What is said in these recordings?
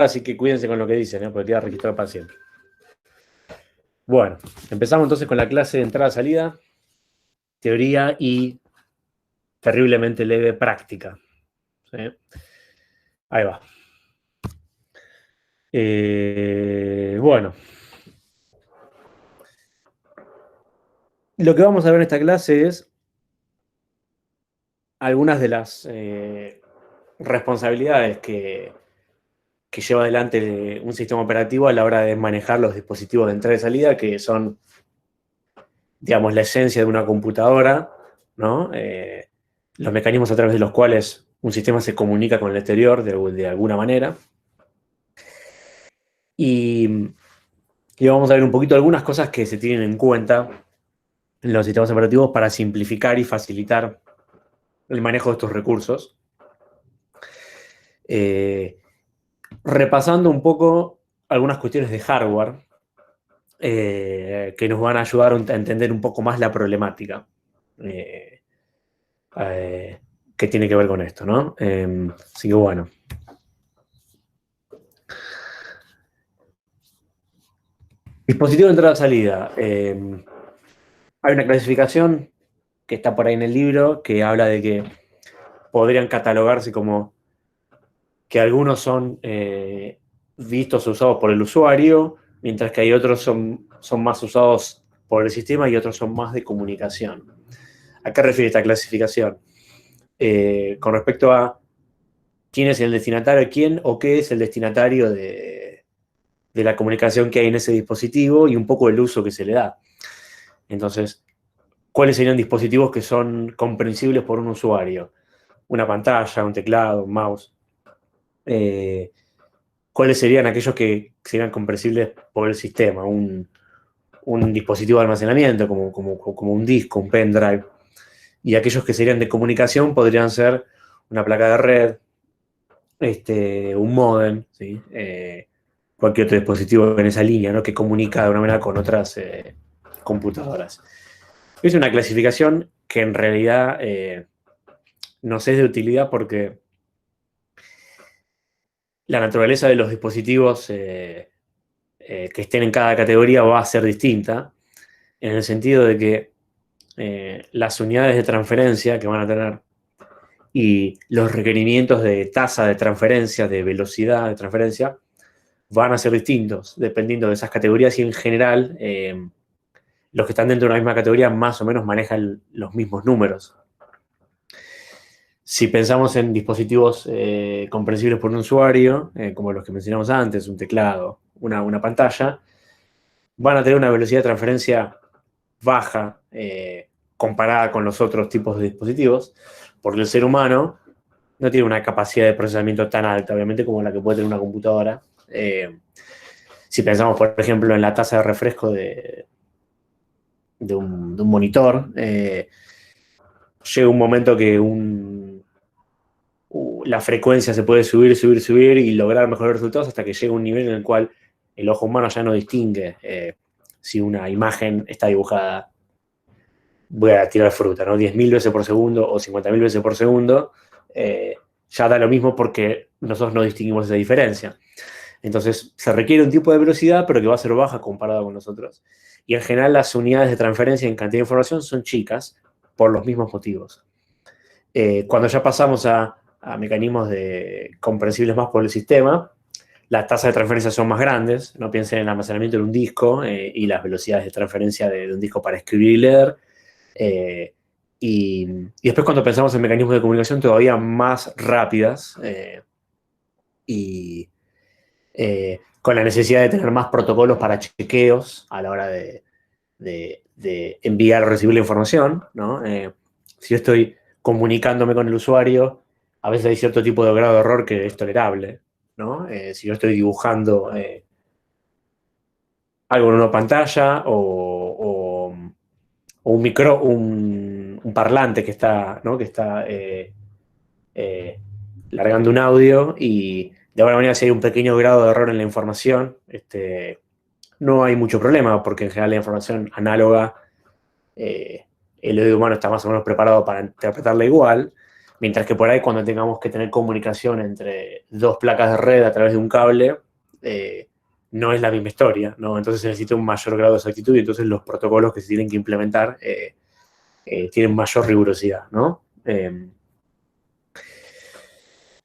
así que cuídense con lo que dicen, porque queda registrado para siempre. Bueno, empezamos entonces con la clase de entrada-salida, teoría y terriblemente leve práctica. ¿Sí? Ahí va. Bueno, lo que vamos a ver en esta clase es algunas de las responsabilidades que lleva adelante un sistema operativo a la hora de manejar los dispositivos de entrada y salida, que son, digamos, la esencia de una computadora, ¿no? Los mecanismos a través de los cuales un sistema se comunica con el exterior de alguna manera. Y vamos a ver un poquito algunas cosas que se tienen en cuenta en los sistemas operativos para simplificar y facilitar el manejo de estos recursos. Repasando un poco algunas cuestiones de hardware que nos van a ayudar a entender un poco más la problemática que tiene que ver con esto, ¿no? Así que bueno. Dispositivo de entrada-salida. Hay una clasificación que está por ahí en el libro que habla de que podrían catalogarse como que algunos son vistos o usados por el usuario, mientras que hay otros son más usados por el sistema y otros son más de comunicación. ¿A qué refiere esta clasificación? Con respecto a quién es el destinatario, quién o qué es el destinatario de la comunicación que hay en ese dispositivo y un poco el uso que se le da. Entonces, ¿cuáles serían dispositivos que son comprensibles por un usuario? Una pantalla, un teclado, un mouse. ¿Cuáles serían aquellos que serían comprensibles por el sistema? Un dispositivo de almacenamiento, como un disco, un pendrive. Y aquellos que serían de comunicación podrían ser una placa de red, un módem, ¿sí? Cualquier otro dispositivo en esa línea, ¿no? Que comunica de una manera con otras computadoras. Es una clasificación que en realidad nos es de utilidad porque la naturaleza de los dispositivos que estén en cada categoría va a ser distinta, en el sentido de que las unidades de transferencia que van a tener y los requerimientos de tasa de transferencia, de velocidad de transferencia, van a ser distintos dependiendo de esas categorías y en general los que están dentro de una misma categoría más o menos manejan los mismos números. Si pensamos en dispositivos comprensibles por un usuario, como los que mencionamos antes, un teclado, una pantalla, van a tener una velocidad de transferencia baja comparada con los otros tipos de dispositivos, porque el ser humano no tiene una capacidad de procesamiento tan alta, obviamente, como la que puede tener una computadora. Si pensamos, por ejemplo, en la tasa de refresco de un monitor, llega un momento que la frecuencia se puede subir y lograr mejores resultados hasta que llega un nivel en el cual el ojo humano ya no distingue si una imagen está dibujada, voy a tirar fruta, ¿no? 10.000 veces por segundo o 50.000 veces por segundo, ya da lo mismo porque nosotros no distinguimos esa diferencia. Entonces, se requiere un tipo de velocidad, pero que va a ser baja comparado con nosotros. Y en general las unidades de transferencia en cantidad de información son chicas por los mismos motivos. Cuando ya pasamos a mecanismos comprensibles más por el sistema, las tasas de transferencia son más grandes. No piensen en el almacenamiento de un disco y las velocidades de transferencia de un disco para escribir y leer. Y después cuando pensamos en mecanismos de comunicación todavía más rápidas y con la necesidad de tener más protocolos para chequeos a la hora de enviar o recibir la información, ¿no? Si yo estoy comunicándome con el usuario, a veces hay cierto tipo de grado de error que es tolerable, ¿no? Si yo estoy dibujando algo en una pantalla o un parlante que está, ¿no? Que está eh, largando un audio y de alguna manera si hay un pequeño grado de error en la información, no hay mucho problema porque en general la información análoga, el oído humano está más o menos preparado para interpretarla igual, Mientras que por ahí cuando tengamos que tener comunicación entre dos placas de red a través de un cable, no es la misma historia, ¿no? Entonces se necesita un mayor grado de exactitud y entonces los protocolos que se tienen que implementar tienen mayor rigurosidad, ¿no?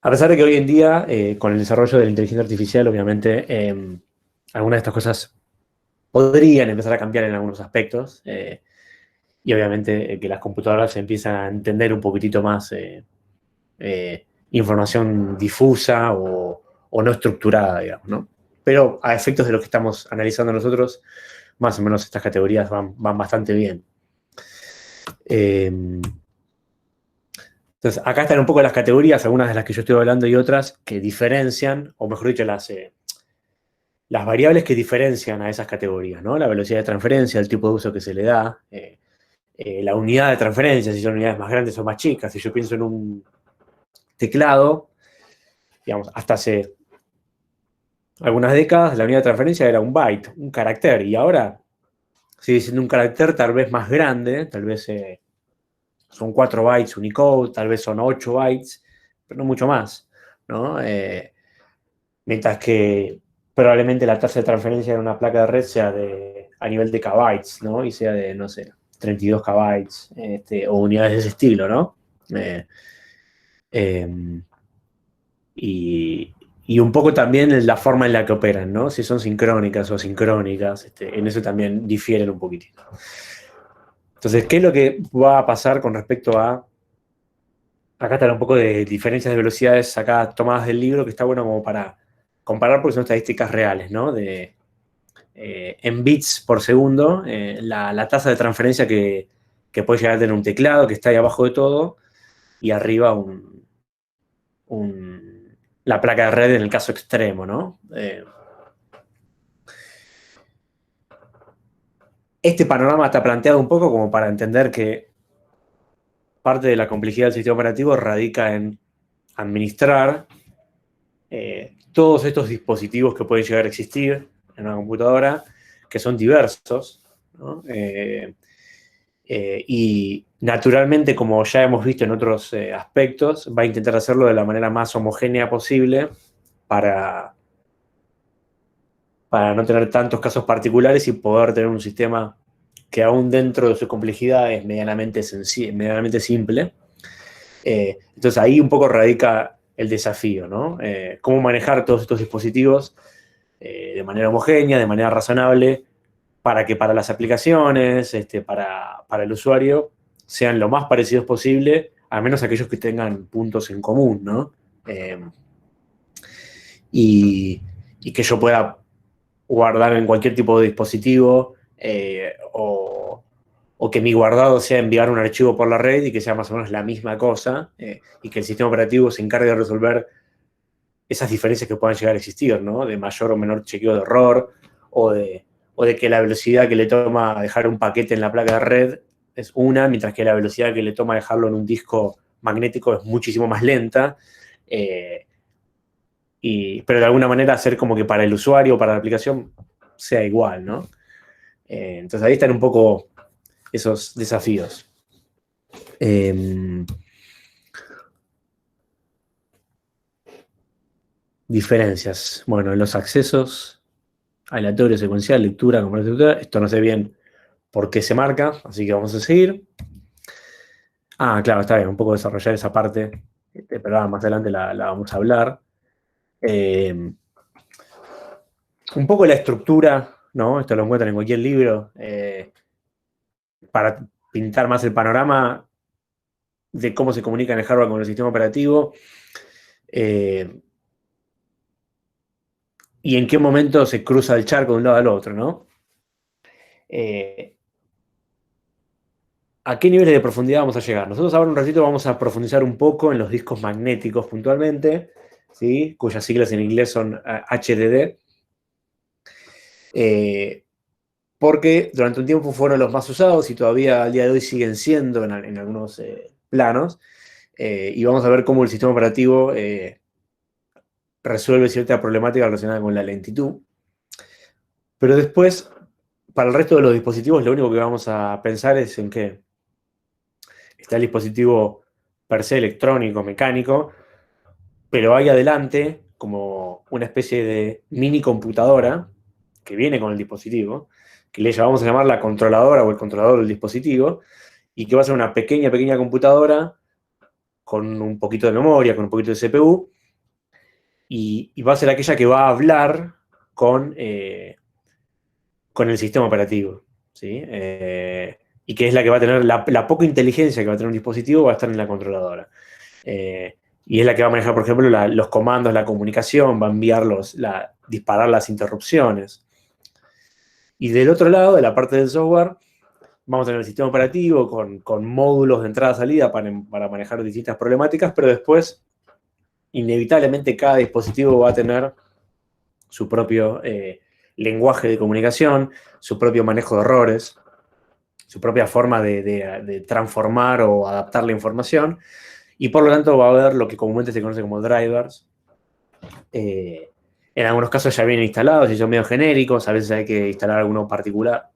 A pesar de que hoy en día, con el desarrollo de la inteligencia artificial, obviamente, algunas de estas cosas podrían empezar a cambiar en algunos aspectos, y obviamente que las computadoras empiezan a entender un poquitito más información difusa o no estructurada, digamos, ¿no? Pero a efectos de lo que estamos analizando nosotros, más o menos estas categorías van bastante bien. Entonces, acá están un poco las categorías, algunas de las que yo estoy hablando y otras que diferencian, o mejor dicho, las variables que diferencian a esas categorías, ¿no? La velocidad de transferencia, el tipo de uso que se le da, la unidad de transferencia, si son unidades más grandes o más chicas. Si yo pienso en un teclado, digamos, hasta hace algunas décadas la unidad de transferencia era un byte, un carácter, y ahora sigue siendo un carácter tal vez más grande, tal vez son 4 bytes Unicode, tal vez son 8 bytes, pero no mucho más, ¿no? Mientras que probablemente la tasa de transferencia en una placa de red sea a nivel de kbytes, ¿no? Y sea de, no sé, 32 kbytes, o unidades de ese estilo, ¿no? Eh, eh, y, y un poco también la forma en la que operan, ¿no? Si son sincrónicas o asincrónicas, en eso también difieren un poquitito. Entonces, ¿qué es lo que va a pasar con respecto a... Acá están un poco de diferencias de velocidades acá tomadas del libro, que está bueno como para comparar porque son estadísticas reales, ¿no? En bits por segundo, la tasa de transferencia que puede llegar a tener un teclado que está ahí abajo de todo y arriba la placa de red en el caso extremo, ¿no? Este panorama está planteado un poco como para entender que parte de la complejidad del sistema operativo radica en administrar todos estos dispositivos que pueden llegar a existir en una computadora, que son diversos, ¿no? Y naturalmente, como ya hemos visto en otros aspectos, va a intentar hacerlo de la manera más homogénea posible para, para no tener tantos casos particulares y poder tener un sistema que aún dentro de su complejidad es medianamente, medianamente simple. Entonces ahí un poco radica el desafío, ¿no? Cómo manejar todos estos dispositivos de manera homogénea, de manera razonable, para que para las aplicaciones, para el usuario, sean lo más parecidos posible, al menos aquellos que tengan puntos en común, ¿no? Eh, y, y que yo pueda guardar en cualquier tipo de dispositivo, o que mi guardado sea enviar un archivo por la red y que sea más o menos la misma cosa, y que el sistema operativo se encargue de resolver esas diferencias que puedan llegar a existir, ¿no? De mayor o menor chequeo de error, o de que la velocidad que le toma dejar un paquete en la placa de red es una, mientras que la velocidad que le toma dejarlo en un disco magnético es muchísimo más lenta. Eh, pero de alguna manera hacer como que para el usuario, para la aplicación, sea igual, ¿no? Entonces ahí están un poco esos desafíos. Diferencias. Bueno, en los accesos, aleatorio, secuencial, lectura, comparación, lectura, esto no sé bien por qué se marca, así que vamos a seguir. Ah, claro, está bien, un poco desarrollar esa parte, pero más adelante la vamos a hablar. Un poco la estructura, ¿no? Esto lo encuentran en cualquier libro, para pintar más el panorama de cómo se comunica en el hardware con el sistema operativo, eh, y en qué momento se cruza el charco de un lado al otro, ¿no? Eh, ¿A qué niveles de profundidad vamos a llegar? Nosotros ahora un ratito vamos a profundizar un poco en los discos magnéticos puntualmente, ¿sí? Cuyas siglas en inglés son HDD, porque durante un tiempo fueron los más usados y todavía al día de hoy siguen siendo en algunos planos, y vamos a ver cómo el sistema operativo resuelve cierta problemática relacionada con la lentitud. Pero después, para el resto de los dispositivos, lo único que vamos a pensar es en que está el dispositivo per se electrónico, mecánico, pero hay adelante como una especie de mini computadora que viene con el dispositivo, que le vamos a llamar la controladora o el controlador del dispositivo, y que va a ser una pequeña computadora con un poquito de memoria, con un poquito de CPU, y va a ser aquella que va a hablar con el sistema operativo, ¿sí? Y que es la que va a tener la poca inteligencia que va a tener un dispositivo, va a estar en la controladora. Eh, y es la que va a manejar, por ejemplo, los comandos, la comunicación, va a enviar disparar las interrupciones. Y del otro lado, de la parte del software, vamos a tener el sistema operativo con módulos de entrada-salida para manejar distintas problemáticas, pero después, inevitablemente, cada dispositivo va a tener su propio lenguaje de comunicación, su propio manejo de errores, su propia forma de transformar o adaptar la información, y por lo tanto va a haber lo que comúnmente se conoce como drivers. En algunos casos ya vienen instalados y son medio genéricos, a veces hay que instalar alguno particular,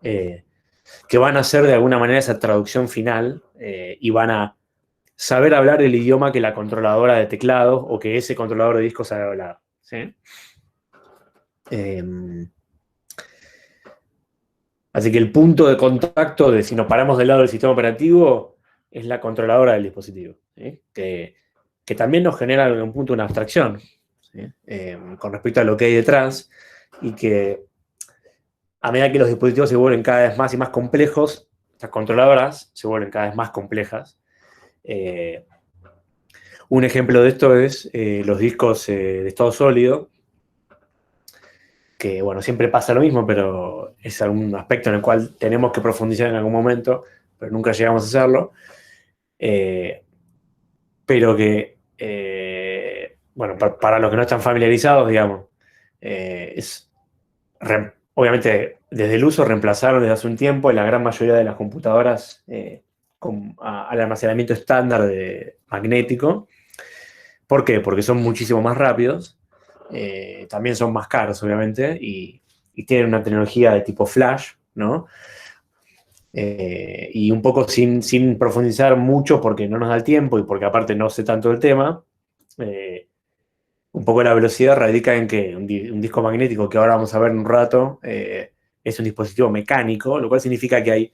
que van a hacer de alguna manera esa traducción final y van a saber hablar el idioma que la controladora de teclado o que ese controlador de disco sabe hablar. ¿Sí? Así que el punto de contacto de si nos paramos del lado del sistema operativo es la controladora del dispositivo, ¿sí? Que también nos genera en un punto una abstracción, ¿sí? Con respecto a lo que hay detrás, y que a medida que los dispositivos se vuelven cada vez más y más complejos, las controladoras se vuelven cada vez más complejas. Un ejemplo de esto es los discos de estado sólido, que bueno, siempre pasa lo mismo, pero es algún aspecto en el cual tenemos que profundizar en algún momento, pero nunca llegamos a hacerlo. Pero que, bueno, para los que no están familiarizados, digamos, es obviamente desde el uso reemplazaron desde hace un tiempo la gran mayoría de las computadoras al almacenamiento estándar magnético. ¿Por qué? Porque son muchísimo más rápidos, también son más caros, obviamente, y tienen una tecnología de tipo flash, ¿no? Y un poco sin profundizar mucho porque no nos da el tiempo y porque aparte no sé tanto del tema, un poco la velocidad radica en que un disco magnético, que ahora vamos a ver en un rato, es un dispositivo mecánico, lo cual significa que hay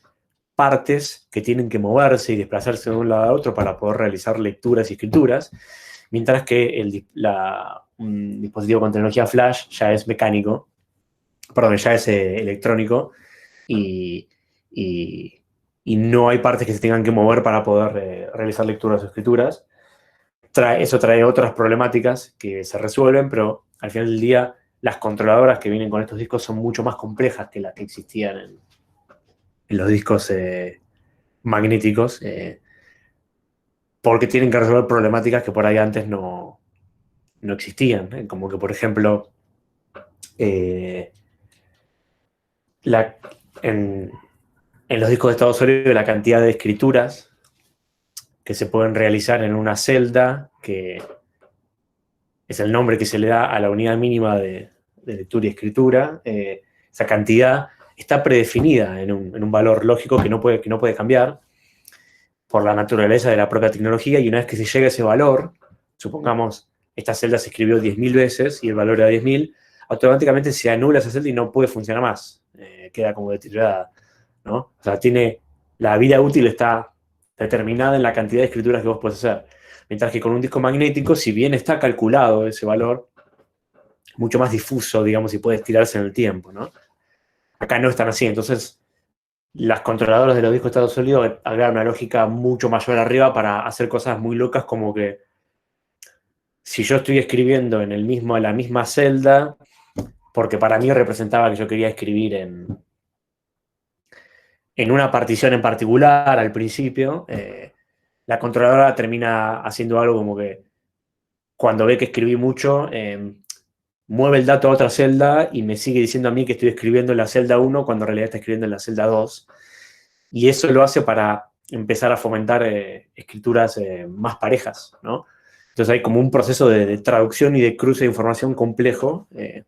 partes que tienen que moverse y desplazarse de un lado a otro para poder realizar lecturas y escrituras, mientras que un dispositivo con tecnología flash ya es mecánico, perdón, ya es electrónico, y, y, y no hay partes que se tengan que mover para poder realizar lecturas o escrituras. Eso trae otras problemáticas que se resuelven, pero al final del día las controladoras que vienen con estos discos son mucho más complejas que las que existían en los discos magnéticos, porque tienen que resolver problemáticas que por ahí antes no existían, ¿eh? Como que, por ejemplo, eh, la, en, en los discos de estado sólido la cantidad de escrituras que se pueden realizar en una celda, que es el nombre que se le da a la unidad mínima de lectura y escritura, esa cantidad está predefinida en un valor lógico que no puede cambiar por la naturaleza de la propia tecnología, y una vez que se llega a ese valor, supongamos, esta celda se escribió 10.000 veces y el valor era 10.000, automáticamente se anula esa celda y no puede funcionar más, queda como deteriorada, ¿no? O sea, la vida útil está determinada en la cantidad de escrituras que vos podés hacer. Mientras que con un disco magnético, si bien está calculado ese valor, mucho más difuso, digamos, y puede estirarse en el tiempo, ¿no? Acá no están así, entonces las controladoras de los discos de estado sólido agregan una lógica mucho mayor arriba para hacer cosas muy locas, como que si yo estoy escribiendo en la misma celda, porque para mí representaba que yo quería escribir en una partición en particular al principio, la controladora termina haciendo algo como que cuando ve que escribí mucho, mueve el dato a otra celda y me sigue diciendo a mí que estoy escribiendo en la celda 1 cuando en realidad está escribiendo en la celda 2. Y eso lo hace para empezar a fomentar escrituras más parejas, ¿no? Entonces hay como un proceso de traducción y de cruce de información complejo, eh,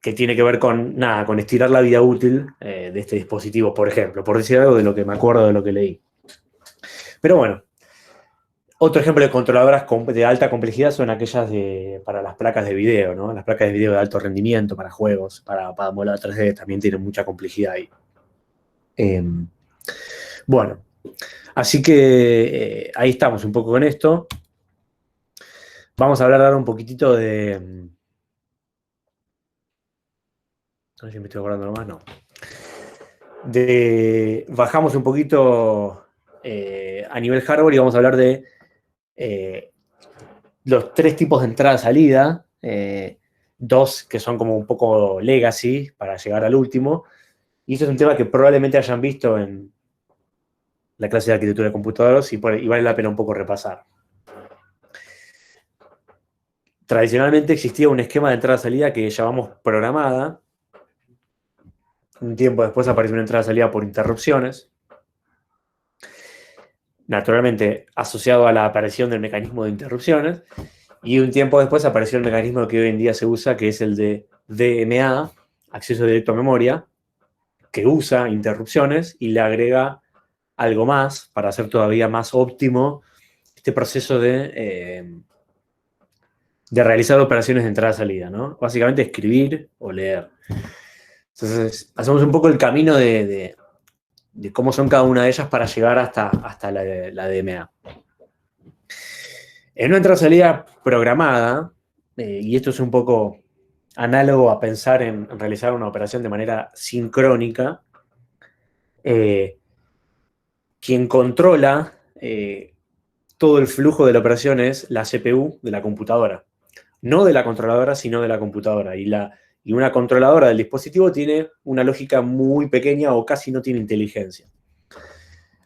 que tiene que ver con estirar la vida útil de este dispositivo, por ejemplo, por decir algo de lo que me acuerdo de lo que leí. Pero bueno, otro ejemplo de controladoras de alta complejidad son aquellas para las placas de video, ¿no? Las placas de video de alto rendimiento para juegos, para modelado 3D, también tienen mucha complejidad ahí. Bueno, así que ahí estamos un poco con esto. Vamos a hablar ahora un poquitito de... No sé si me estoy acordando nomás, no. Bajamos un poquito a nivel hardware y vamos a hablar de los 3 tipos de entrada-salida. Dos que son como un poco legacy para llegar al último. Y eso es un tema que probablemente hayan visto en la clase de arquitectura de computadoras y vale la pena un poco repasar. Tradicionalmente existía un esquema de entrada-salida que llamamos programada. Un tiempo después apareció una entrada-salida por interrupciones. Naturalmente asociado a la aparición del mecanismo de interrupciones. Y un tiempo después apareció el mecanismo que hoy en día se usa, que es el de DMA, acceso directo a memoria, que usa interrupciones y le agrega algo más para hacer todavía más óptimo este proceso de realizar operaciones de entrada-salida, ¿no? Básicamente escribir o leer. Entonces, hacemos un poco el camino de cómo son cada una de ellas para llegar hasta la DMA. En una entrada-salida programada, y esto es un poco análogo a pensar en realizar una operación de manera sincrónica, quien controla todo el flujo de la operación es la CPU de la computadora. No de la controladora, sino de la computadora. Y una controladora del dispositivo tiene una lógica muy pequeña o casi no tiene inteligencia.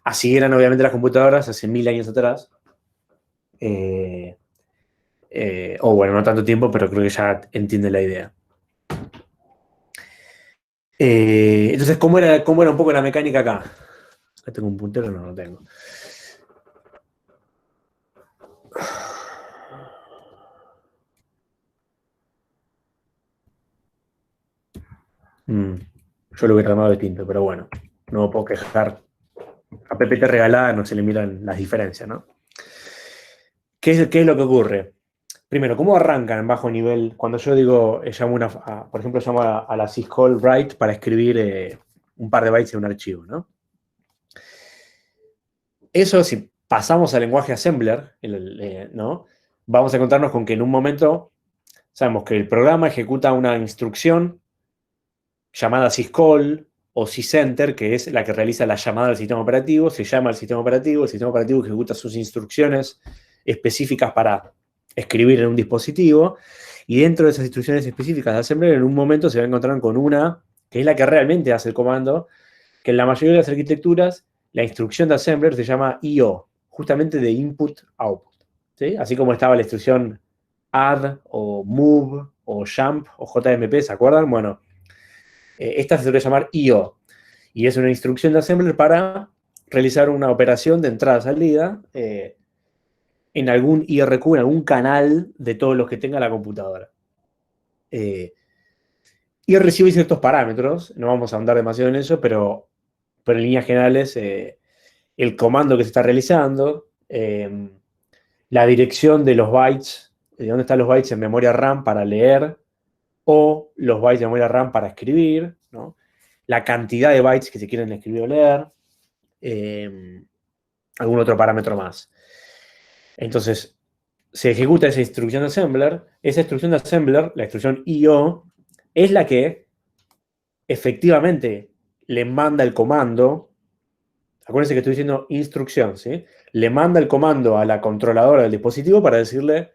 Así eran obviamente las computadoras hace 1000 años atrás. O bueno, no tanto tiempo, pero creo que ya entiende la idea. Entonces, ¿cómo era un poco la mecánica acá? Acá tengo un puntero, no lo tengo. Yo lo hubiera llamado distinto, pero bueno, no me puedo quejar. A PPT regalada no se le miran las diferencias, ¿no? ¿Qué es lo que ocurre? Primero, ¿cómo arrancan en bajo nivel? Cuando yo digo, por ejemplo, llamo a la syscall write para escribir un par de bytes en un archivo, ¿no? Eso, si pasamos al lenguaje assembler, ¿no? Vamos a encontrarnos con que en un momento sabemos que el programa ejecuta una instrucción llamada syscall o sysenter, que es la que realiza la llamada al sistema operativo, se llama al sistema operativo, el sistema operativo ejecuta sus instrucciones específicas para escribir en un dispositivo, y dentro de esas instrucciones específicas de assembler, en un momento se va a encontrar con una, que es la que realmente hace el comando, que en la mayoría de las arquitecturas, la instrucción de assembler se llama IO, justamente de input-output. ¿Sí? Así como estaba la instrucción add, o move, o jump, o JMP, ¿se acuerdan? Bueno, esta se suele llamar IO, y es una instrucción de assembler para realizar una operación de entrada-salida en algún IRQ, en algún canal de todos los que tenga la computadora. Y recibe ciertos parámetros, no vamos a ahondar demasiado en eso, pero en líneas generales, el comando que se está realizando, la dirección de los bytes, de dónde están los bytes en memoria RAM para leer, o los bytes de memoria RAM para escribir, ¿no? La cantidad de bytes que se quieren escribir o leer, algún otro parámetro más. Entonces, se ejecuta esa instrucción de assembler. Esa instrucción de assembler, la instrucción IO, es la que efectivamente le manda el comando. Acuérdense que estoy diciendo instrucción, ¿sí? Le manda el comando a la controladora del dispositivo para decirle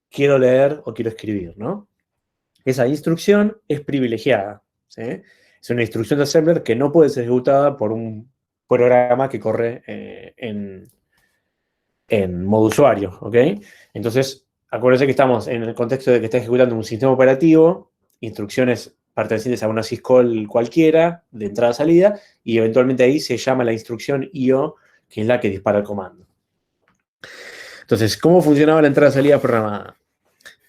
quiero leer o quiero escribir, ¿no? Esa instrucción es privilegiada, ¿sí? Es una instrucción de assembler que no puede ser ejecutada por un programa que corre en modo usuario, ¿ok? Entonces, acuérdense que estamos en el contexto de que está ejecutando un sistema operativo, instrucciones pertenecientes a una syscall cualquiera, de entrada-salida, y eventualmente ahí se llama la instrucción IO, que es la que dispara el comando. Entonces, ¿cómo funcionaba la entrada-salida programada?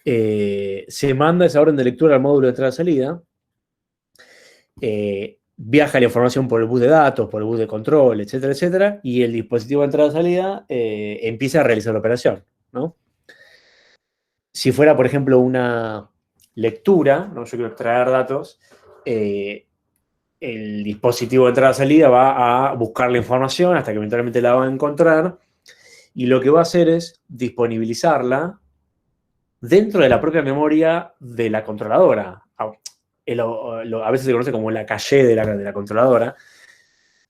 Se manda esa orden de lectura al módulo de entrada-salida. viaja la información por el bus de datos, por el bus de control, etcétera, etcétera, y el dispositivo de entrada-salida empieza a realizar la operación, ¿no? Si fuera, por ejemplo, una lectura, ¿no? Yo quiero extraer datos, el dispositivo de entrada-salida va a buscar la información hasta que eventualmente la va a encontrar, y lo que va a hacer es disponibilizarla dentro de la propia memoria de la controladora. A veces se conoce como la caché de la controladora.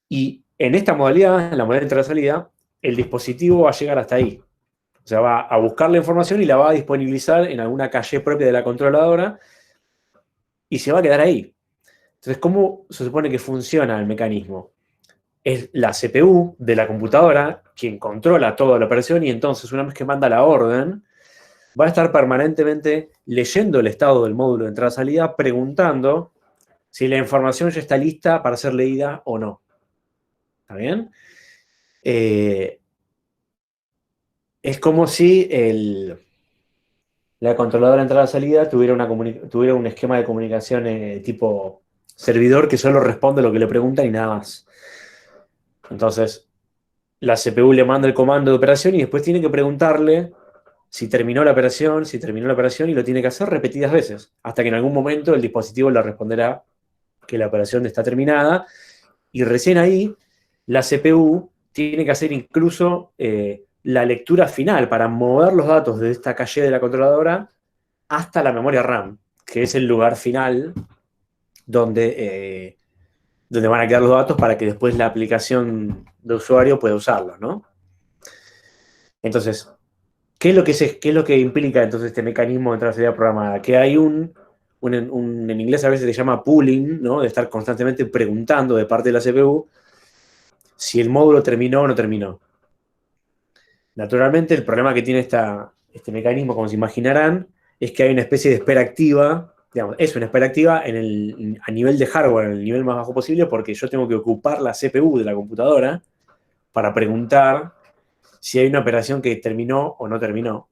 Y en esta modalidad, en la modalidad de entrada-salida, el dispositivo va a llegar hasta ahí. O sea, va a buscar la información y la va a disponibilizar en alguna caché propia de la controladora y se va a quedar ahí. Entonces, ¿cómo se supone que funciona el mecanismo? Es la CPU de la computadora quien controla toda la operación y entonces, una vez que manda la orden, va a estar permanentemente leyendo el estado del módulo de entrada-salida, preguntando si la información ya está lista para ser leída o no. ¿Está bien? Es como si la controladora de entrada-salida tuviera un esquema de comunicación tipo servidor que solo responde lo que le preguntan y nada más. Entonces, la CPU le manda el comando de operación y después tiene que preguntarle si terminó la operación, y lo tiene que hacer repetidas veces, hasta que en algún momento el dispositivo le responderá que la operación está terminada y recién ahí la CPU tiene que hacer incluso la lectura final para mover los datos de esta caché de la controladora hasta la memoria RAM, que es el lugar final donde van a quedar los datos para que después la aplicación de usuario pueda usarlos, ¿no? Entonces, ¿qué es lo que implica entonces este mecanismo de entrada-salida programada? Que hay en inglés a veces se llama pooling, ¿no? De estar constantemente preguntando de parte de la CPU si el módulo terminó o no terminó. Naturalmente, el problema que tiene este mecanismo, como se imaginarán, es que hay una especie de espera activa, digamos, es una espera activa a nivel de hardware, en el nivel más bajo posible, porque yo tengo que ocupar la CPU de la computadora para preguntar si hay una operación que terminó o no terminó,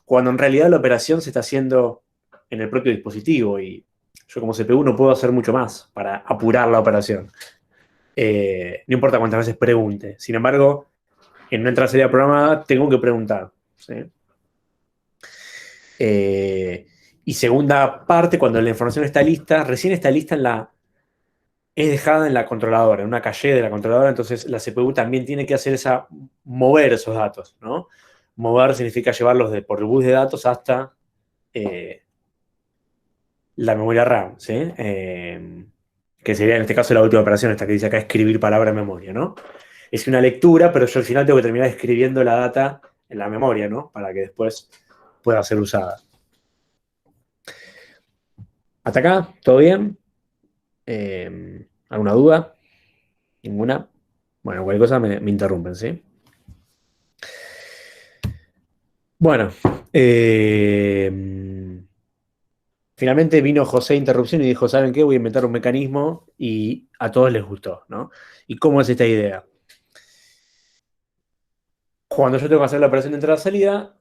cuando en realidad la operación se está haciendo en el propio dispositivo y yo como CPU no puedo hacer mucho más para apurar la operación. No importa cuántas veces pregunte. Sin embargo, en una entrada salida programada tengo que preguntar. ¿Sí? Y segunda parte, cuando la información está lista, recién está lista es dejada en la controladora, en una caché de la controladora, entonces la CPU también tiene que hacer mover esos datos, ¿no? Mover significa llevarlos por el bus de datos hasta la memoria RAM, ¿sí? Que sería en este caso la última operación, esta que dice acá escribir palabra en memoria, ¿no? Es una lectura, pero yo al final tengo que terminar escribiendo la data en la memoria, ¿no? Para que después pueda ser usada. ¿Hasta acá? ¿Todo bien? ¿Alguna duda? ¿Ninguna? Bueno, cualquier cosa me interrumpen, ¿sí? Bueno, finalmente vino José Interrupción y dijo, ¿saben qué? Voy a inventar un mecanismo y a todos les gustó, ¿no? ¿Y cómo es esta idea? Cuando yo tengo que hacer la operación de entrada-salida,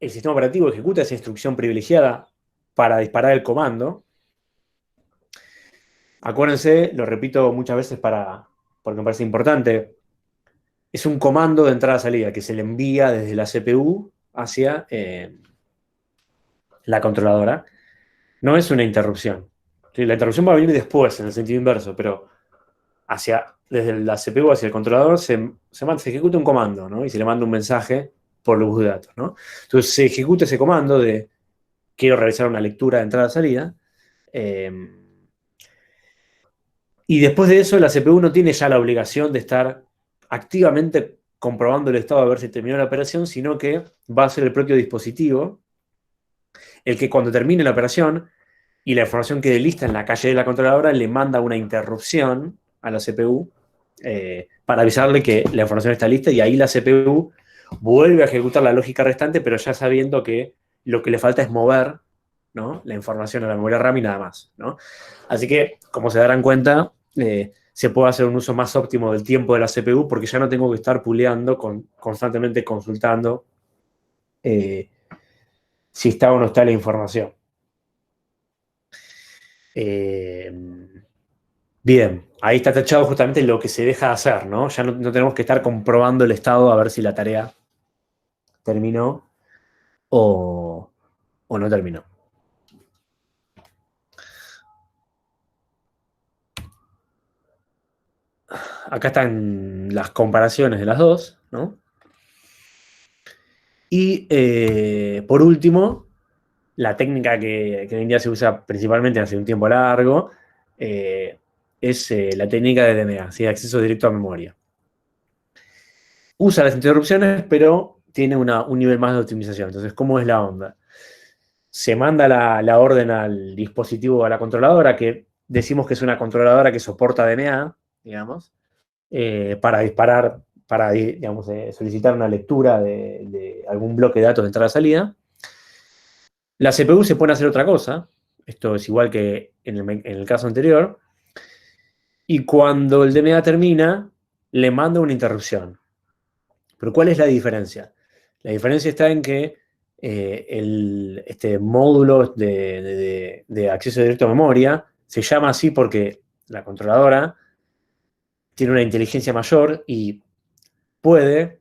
el sistema operativo ejecuta esa instrucción privilegiada para disparar el comando. Acuérdense, lo repito muchas veces porque me parece importante, es un comando de entrada-salida que se le envía desde la CPU hacia la controladora. No es una interrupción. ¿Sí? La interrupción va a venir después, en el sentido inverso, pero desde la CPU hacia el controlador se ejecuta un comando, ¿no? Y se le manda un mensaje por los bus de datos, ¿no? Entonces se ejecuta ese comando de quiero realizar una lectura de entrada-salida. Y después de eso, la CPU no tiene ya la obligación de estar activamente comprobando el estado a ver si terminó la operación, sino que va a ser el propio dispositivo el que cuando termine la operación y la información quede lista en la calle de la controladora, le manda una interrupción a la CPU para avisarle que la información está lista y ahí la CPU vuelve a ejecutar la lógica restante, pero ya sabiendo que lo que le falta es mover, ¿no? La información a la memoria RAM y nada más, ¿no? Así que, como se darán cuenta, se puede hacer un uso más óptimo del tiempo de la CPU porque ya no tengo que estar puleando, constantemente consultando si está o no está la información. Bien, ahí está tachado justamente lo que se deja de hacer, ¿no? Ya no tenemos que estar comprobando el estado a ver si la tarea terminó o, o no terminó. Acá están las comparaciones de las dos, ¿no? Y por último, la técnica que hoy en día se usa principalmente hace un tiempo largo eh, es la técnica de DMA, ¿sí? Acceso directo a memoria. Usa las interrupciones, pero tiene un nivel más de optimización. Entonces, ¿cómo es la onda? Se manda la orden al dispositivo, a la controladora, que decimos que es una controladora que soporta DMA, digamos, para disparar, para digamos, solicitar una lectura de algún bloque de datos de entrada-salida. La CPU se pone a hacer otra cosa, esto es igual que en el caso anterior, y cuando el DMA termina, le manda una interrupción. Pero ¿cuál es la diferencia? La diferencia está en que este módulo de acceso directo a memoria se llama así porque la controladora tiene una inteligencia mayor y puede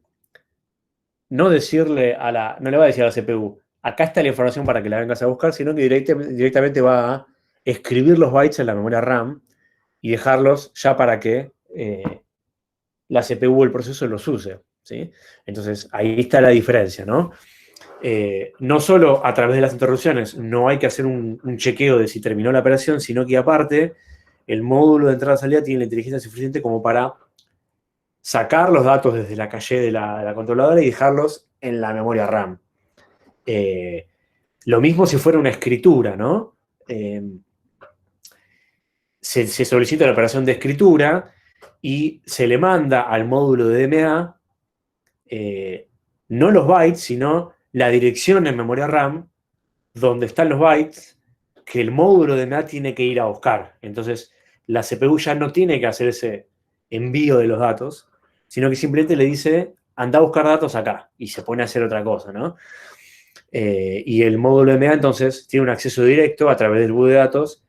no decirle no le va a decir a la CPU, acá está la información para que la vengas a buscar, sino que directamente va a escribir los bytes en la memoria RAM y dejarlos ya para que la CPU o el proceso los use, ¿sí? Entonces, ahí está la diferencia, ¿no? No solo a través de las interrupciones no hay que hacer un chequeo de si terminó la operación, sino que aparte el módulo de entrada-salida tiene la inteligencia suficiente como para sacar los datos desde la calle de la controladora y dejarlos en la memoria RAM. Eh, lo mismo si fuera una escritura, ¿no? Eh, se solicita la operación de escritura y se le manda al módulo de DMA no los bytes, sino la dirección en memoria RAM donde están los bytes que el módulo de DMA tiene que ir a buscar. Entonces, la CPU ya no tiene que hacer ese envío de los datos, sino que simplemente le dice, anda a buscar datos acá, y se pone a hacer otra cosa, ¿no? Y el módulo DMA entonces tiene un acceso directo a través del bus de datos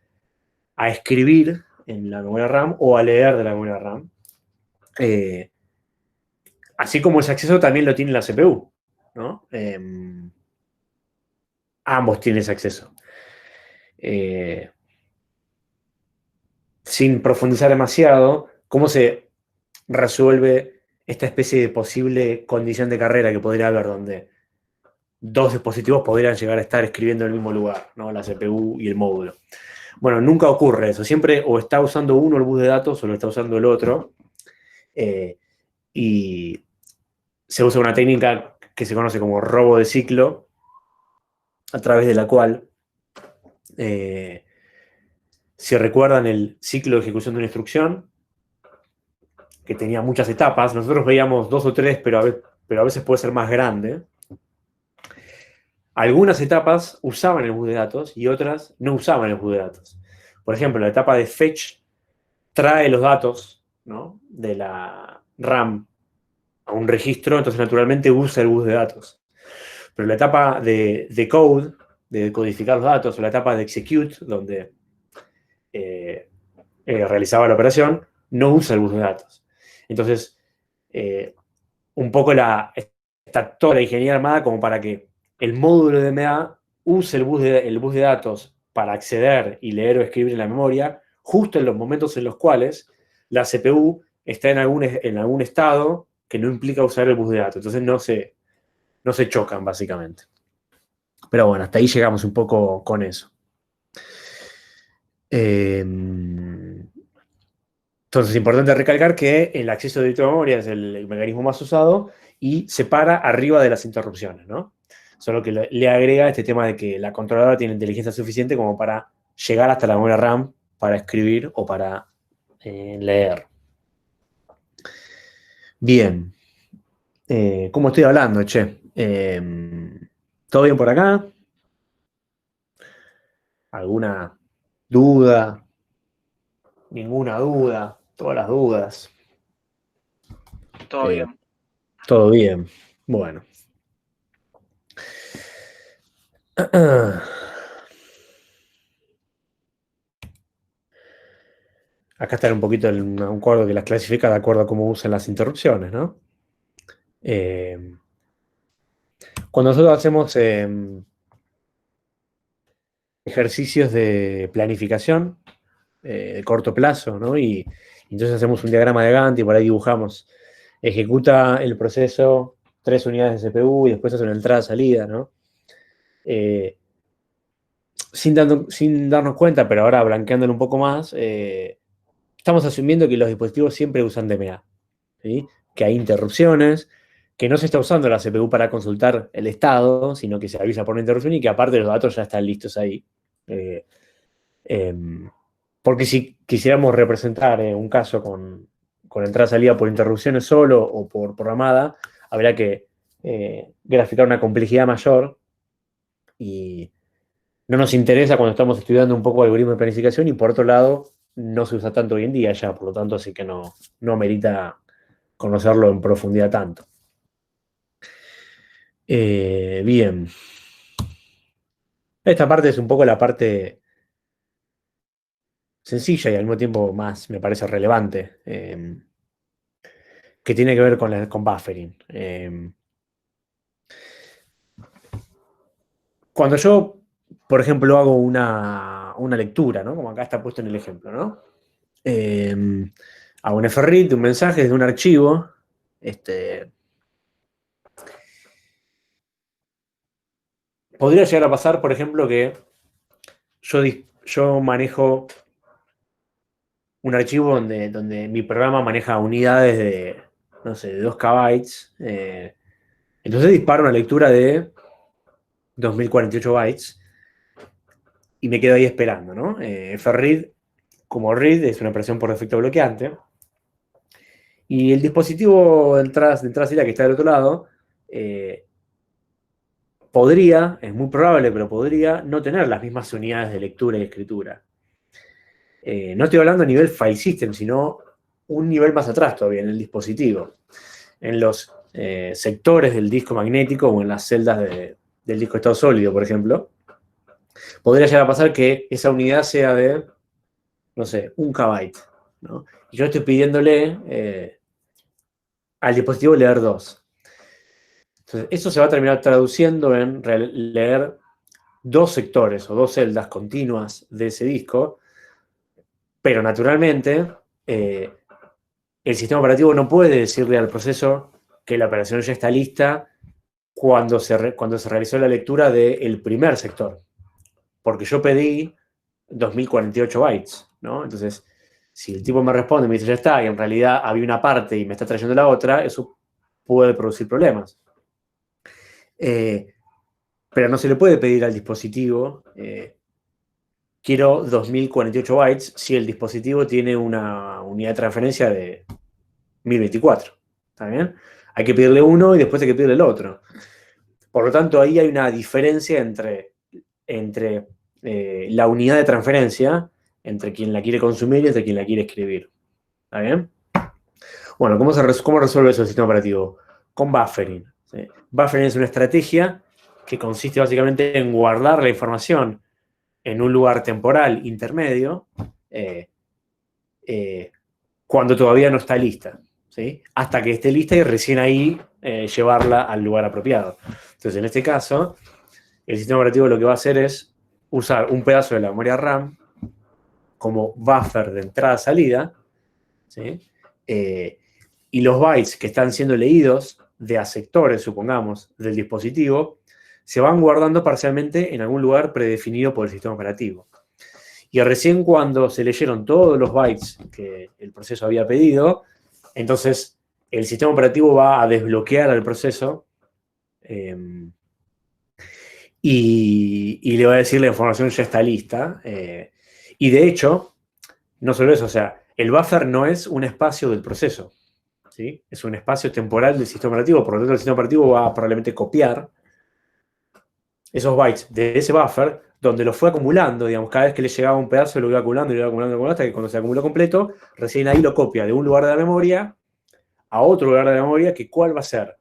a escribir en la memoria RAM o a leer de la memoria RAM. Eh, así como ese acceso también lo tiene la CPU, ¿no? Ambos tienen ese acceso. Eh, sin profundizar demasiado, ¿cómo se resuelve esta especie de posible condición de carrera que podría haber donde dos dispositivos podrían llegar a estar escribiendo en el mismo lugar, ¿no? La CPU y el módulo? Bueno, nunca ocurre eso. Siempre o está usando uno el bus de datos o lo está usando el otro. Eh, y se usa una técnica que se conoce como robo de ciclo, a través de la cual, eh, si recuerdan el ciclo de ejecución de una instrucción, que tenía muchas etapas, nosotros veíamos dos o tres, pero a veces puede ser más grande. Algunas etapas usaban el bus de datos y otras no usaban el bus de datos. Por ejemplo, la etapa de fetch trae los datos, ¿no?, de la RAM a un registro, entonces naturalmente usa el bus de datos. Pero la etapa de code, de codificar los datos, o la etapa de execute, donde eh, realizaba la operación, no usa el bus de datos. Entonces, eh, un poco está toda la ingeniería armada como para que el módulo de DMA use el bus de datos para acceder y leer o escribir en la memoria, justo en los momentos en los cuales la CPU está en algún estado que no implica usar el bus de datos. Entonces no se chocan, básicamente. Pero bueno, hasta ahí llegamos un poco con eso. Entonces, es importante recalcar que el acceso directo a memoria es el mecanismo más usado y se para arriba de las interrupciones, ¿no? Solo que le agrega este tema de que la controladora tiene inteligencia suficiente como para llegar hasta la memoria RAM para escribir o para leer. Bien. ¿Cómo estoy hablando, che? ¿Todo bien por acá? ¿Alguna duda? ¿Ninguna duda? Todas las dudas. Todo Eh, bien. todo bien. Bueno. Acá está un poquito un código que las clasifica de acuerdo a cómo usan las interrupciones, ¿no? Cuando nosotros hacemos ejercicios de planificación de corto plazo, ¿no? Y entonces hacemos un diagrama de Gantt y por ahí dibujamos, ejecuta el proceso 3 unidades de CPU y después hace una entrada-salida, ¿no? Sin darnos cuenta, pero ahora blanqueándolo un poco más, estamos asumiendo que los dispositivos siempre usan DMA, ¿sí? Que hay interrupciones, que no se está usando la CPU para consultar el estado, sino que se avisa por una interrupción y que aparte los datos ya están listos ahí. Porque si quisiéramos representar un caso con entrada-salida por interrupciones solo o por programada, habría que graficar una complejidad mayor y no nos interesa cuando estamos estudiando un poco algoritmo de planificación y por otro lado no se usa tanto hoy en día ya, por lo tanto así que no merita conocerlo en profundidad tanto. Bien. Esta parte es un poco la parte sencilla y al mismo tiempo más me parece relevante, que tiene que ver con buffering. Cuando yo, por ejemplo, hago una lectura, ¿no? Como acá está puesto en el ejemplo, ¿no? Hago un fread de un mensaje desde un archivo. Podría llegar a pasar, por ejemplo, que yo manejo un archivo donde mi programa maneja unidades de, no sé, de 2 KB. Entonces disparo una lectura de 2048 bytes y me quedo ahí esperando, ¿no? Fread, como read, es una operación por defecto bloqueante. Y el dispositivo de entrada salida que está del otro lado podría, es muy probable, pero podría no tener las mismas unidades de lectura y escritura. No estoy hablando a nivel file system, sino un nivel más atrás todavía, en el dispositivo. En los sectores del disco magnético o en las celdas del disco de estado sólido, por ejemplo, podría llegar a pasar que esa unidad sea de, no sé, 1 KB, ¿no? Y yo estoy pidiéndole al dispositivo leer 2. Entonces, eso se va a terminar traduciendo en leer 2 sectores o 2 celdas continuas de ese disco, pero naturalmente el sistema operativo no puede decirle al proceso que la operación ya está lista cuando se realizó la lectura del primer sector, porque yo pedí 2048 bytes, ¿no? Entonces, si el tipo me responde y me dice ya está, y en realidad había una parte y me está trayendo la otra, eso puede producir problemas. Pero no se le puede pedir al dispositivo, quiero 2048 bytes si el dispositivo tiene una unidad de transferencia de 1024. ¿Está bien? Hay que pedirle uno y después hay que pedirle el otro. Por lo tanto, ahí hay una diferencia entre la unidad de transferencia, entre quien la quiere consumir y entre quien la quiere escribir. ¿Está bien? Bueno, ¿cómo resuelve eso el sistema operativo? Con buffering. ¿Sí? Buffering es una estrategia que consiste básicamente en guardar la información en un lugar temporal intermedio cuando todavía no está lista, ¿sí? Hasta que esté lista y recién ahí llevarla al lugar apropiado. Entonces, en este caso, el sistema operativo lo que va a hacer es usar un pedazo de la memoria RAM como buffer de entrada-salida, ¿sí? Y los bytes que están siendo leídos de a sectores, supongamos, del dispositivo, se van guardando parcialmente en algún lugar predefinido por el sistema operativo. Y recién cuando se leyeron todos los bytes que el proceso había pedido, entonces el sistema operativo va a desbloquear al proceso y le va a decir la información ya está lista. Y de hecho, no solo eso, o sea, el buffer no es un espacio del proceso, ¿sí? Es un espacio temporal del sistema operativo, por lo tanto el sistema operativo va a probablemente copiar esos bytes de ese buffer, donde lo fue acumulando, digamos, cada vez que le llegaba un pedazo lo iba acumulando, hasta que cuando se acumuló completo, recién ahí lo copia de un lugar de la memoria a otro lugar de la memoria, que cuál va a ser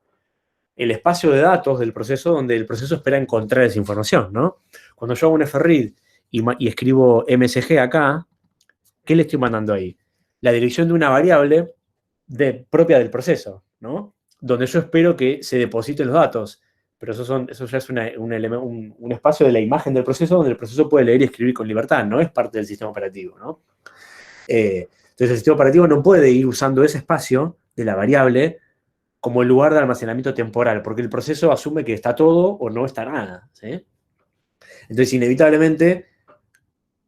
el espacio de datos del proceso donde el proceso espera encontrar esa información, ¿no? Cuando yo hago un fread y escribo msg acá, ¿qué le estoy mandando ahí? la dirección de una variable propia del proceso, ¿no? Donde yo espero que se depositen los datos. Pero eso ya es un espacio de la imagen del proceso donde el proceso puede leer y escribir con libertad, no es parte del sistema operativo, ¿no? Entonces el sistema operativo no puede ir usando ese espacio de la variable como el lugar de almacenamiento temporal, porque el proceso asume que está todo o no está nada, ¿sí? Entonces, inevitablemente,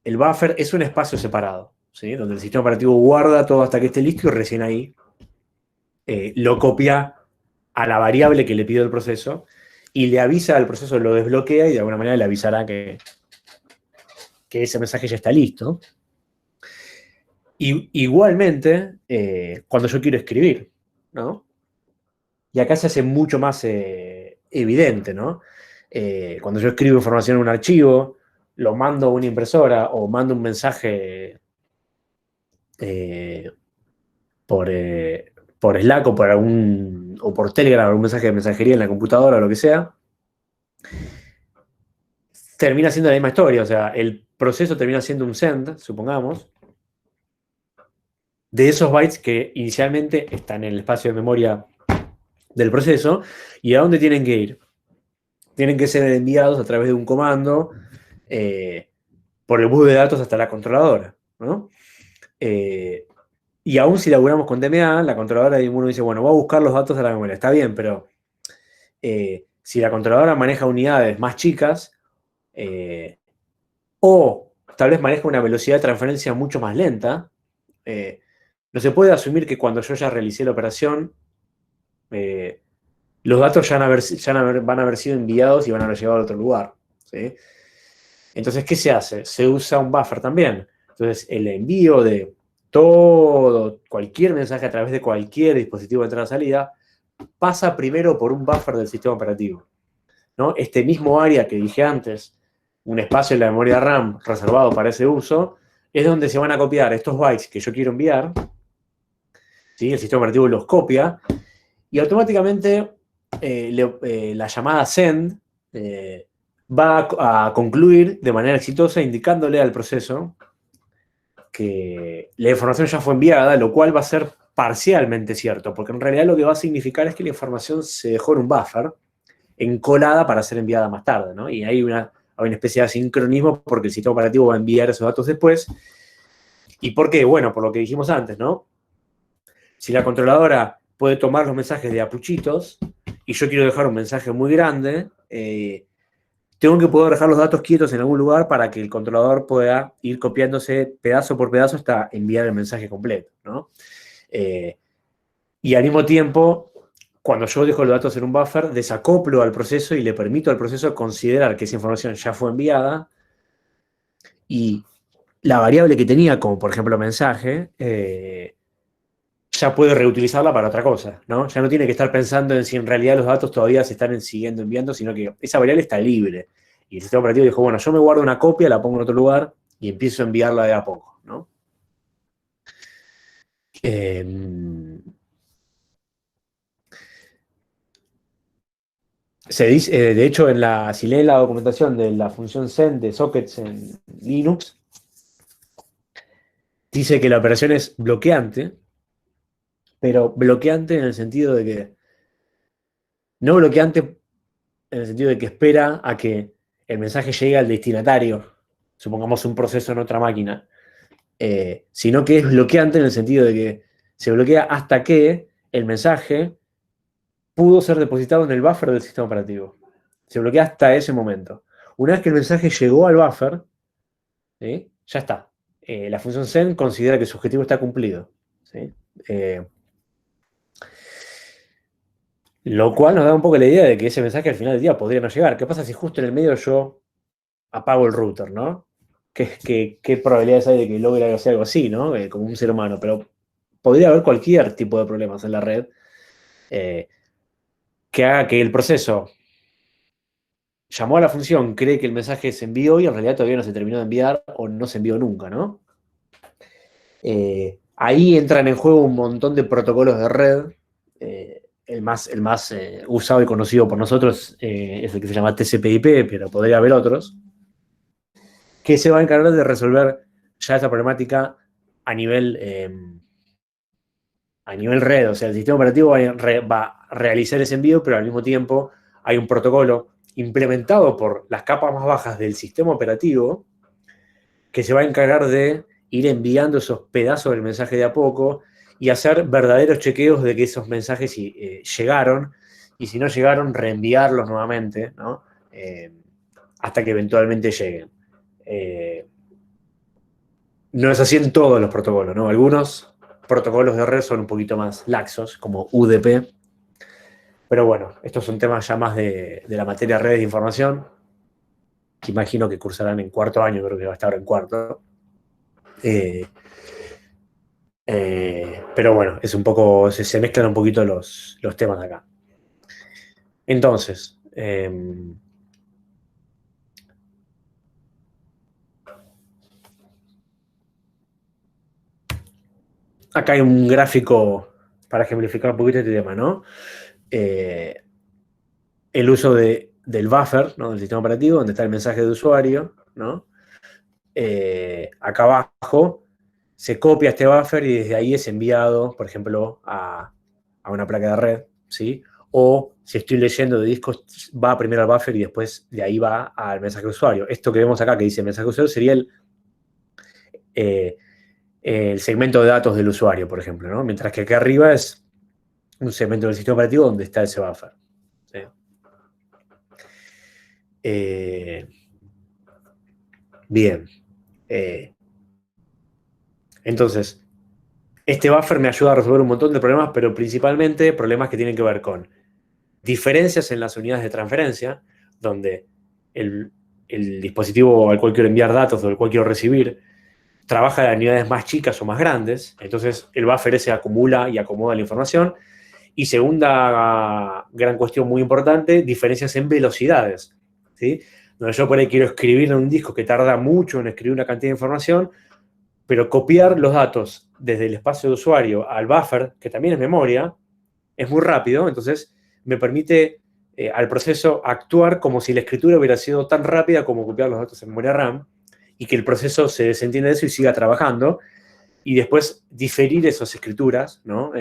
el buffer es un espacio separado, ¿sí? Donde el sistema operativo guarda todo hasta que esté listo y recién ahí lo copia a la variable que le pidió el proceso y le avisa al proceso, lo desbloquea y de alguna manera le avisará que ese mensaje ya está listo. Y igualmente, cuando yo quiero escribir, ¿no? Y acá se hace mucho más evidente, ¿no? Cuando yo escribo información en un archivo, lo mando a una impresora o mando un mensaje por Slack o por Telegram, un mensaje de mensajería en la computadora o lo que sea, termina siendo la misma historia. O sea, el proceso termina siendo un send, supongamos, de esos bytes que inicialmente están en el espacio de memoria del proceso. ¿Y a dónde tienen que ir? Tienen que ser enviados a través de un comando por el bus de datos hasta la controladora, ¿no? Y aún si laburamos con DMA, la controladora de uno dice, bueno, voy a buscar los datos de la memoria. Está bien, pero si la controladora maneja unidades más chicas, o tal vez maneja una velocidad de transferencia mucho más lenta, no se puede asumir que cuando yo ya realicé la operación, los datos ya van a haber sido enviados y van a haber llegado a otro lugar, ¿sí? Entonces, ¿qué se hace? Se usa un buffer también. Entonces, el envío de cualquier mensaje a través de cualquier dispositivo de entrada-salida, pasa primero por un buffer del sistema operativo, ¿no? Este mismo área que dije antes, un espacio en la memoria RAM reservado para ese uso, es donde se van a copiar estos bytes que yo quiero enviar, ¿sí? El sistema operativo los copia, y automáticamente la llamada send va a concluir de manera exitosa indicándole al proceso que la información ya fue enviada, lo cual va a ser parcialmente cierto, porque en realidad lo que va a significar es que la información se dejó en un buffer encolada para ser enviada más tarde, ¿no? Y hay una especie de asincronismo porque el sistema operativo va a enviar esos datos después. ¿Y por qué? Bueno, por lo que dijimos antes, ¿no? Si la controladora puede tomar los mensajes de apuchitos y yo quiero dejar un mensaje muy grande, tengo que poder dejar los datos quietos en algún lugar para que el controlador pueda ir copiándose pedazo por pedazo hasta enviar el mensaje completo, ¿no? Y al mismo tiempo, cuando yo dejo los datos en un buffer, desacoplo al proceso y le permito al proceso considerar que esa información ya fue enviada y la variable que tenía, como por ejemplo mensaje, ya puede reutilizarla para otra cosa, ¿no? Ya no tiene que estar pensando en si en realidad los datos todavía se están siguiendo enviando, sino que esa variable está libre. Y el sistema operativo dijo, bueno, yo me guardo una copia, la pongo en otro lugar y empiezo a enviarla de a poco, ¿no? Se dice, de hecho, si leen la documentación de la función send de sockets en Linux, dice que la operación es bloqueante, pero bloqueante en el sentido de que, no bloqueante en el sentido de que espera a que el mensaje llegue al destinatario, supongamos un proceso en otra máquina, sino que es bloqueante en el sentido de que se bloquea hasta que el mensaje pudo ser depositado en el buffer del sistema operativo. Se bloquea hasta ese momento. Una vez que el mensaje llegó al buffer, ¿sí? Ya está. La función send considera que su objetivo está cumplido, ¿sí? Lo cual nos da un poco la idea de que ese mensaje al final del día podría no llegar. ¿Qué pasa si justo en el medio yo apago el router, ¿no? ¿Qué probabilidades hay de que logre hacer algo así, ¿no? Como un ser humano, pero podría haber cualquier tipo de problemas en la red que haga que el proceso llamó a la función, cree que el mensaje se envió y en realidad todavía no se terminó de enviar o no se envió nunca, ¿no? Ahí entran en juego un montón de protocolos de red. El más usado y conocido por nosotros es el que se llama TCP/IP, pero podría haber otros, que se va a encargar de resolver ya esa problemática a nivel red, o sea, el sistema operativo va a realizar ese envío, pero al mismo tiempo hay un protocolo implementado por las capas más bajas del sistema operativo que se va a encargar de ir enviando esos pedazos del mensaje de a poco y hacer verdaderos chequeos de que esos mensajes llegaron, y si no llegaron, reenviarlos nuevamente, ¿no? Hasta que eventualmente lleguen. No es así en todos los protocolos, ¿no? Algunos protocolos de red son un poquito más laxos, como UDP. Pero bueno, estos son temas ya más de la materia redes de información, que imagino que cursarán en cuarto año, creo que va a estar en cuarto. Pero bueno, es un poco, se mezclan un poquito los temas de acá. Entonces, acá hay un gráfico para ejemplificar un poquito este tema, ¿no? El uso del buffer, ¿no? Del sistema operativo, donde está el mensaje de usuario, ¿no? Acá abajo se copia este buffer y desde ahí es enviado, por ejemplo, a una placa de red, ¿sí? O si estoy leyendo de discos, va primero al buffer y después de ahí va al mensaje de usuario. Esto que vemos acá que dice mensaje de usuario sería el segmento de datos del usuario, por ejemplo, ¿no? Mientras que acá arriba es un segmento del sistema operativo donde está ese buffer, ¿sí? Bien. Entonces, este buffer me ayuda a resolver un montón de problemas, pero principalmente problemas que tienen que ver con diferencias en las unidades de transferencia, donde el dispositivo al cual quiero enviar datos o al cual quiero recibir trabaja en unidades más chicas o más grandes, entonces el buffer ese acumula y acomoda la información. Y segunda gran cuestión muy importante, diferencias en velocidades, ¿sí? Donde yo por ahí quiero escribir en un disco que tarda mucho en escribir una cantidad de información, pero copiar los datos desde el espacio de usuario al buffer, que también es memoria, es muy rápido, entonces me permite al proceso actuar como si la escritura hubiera sido tan rápida como copiar los datos en memoria RAM, y que el proceso se desentienda de eso y siga trabajando, y después diferir esas escrituras, ¿no?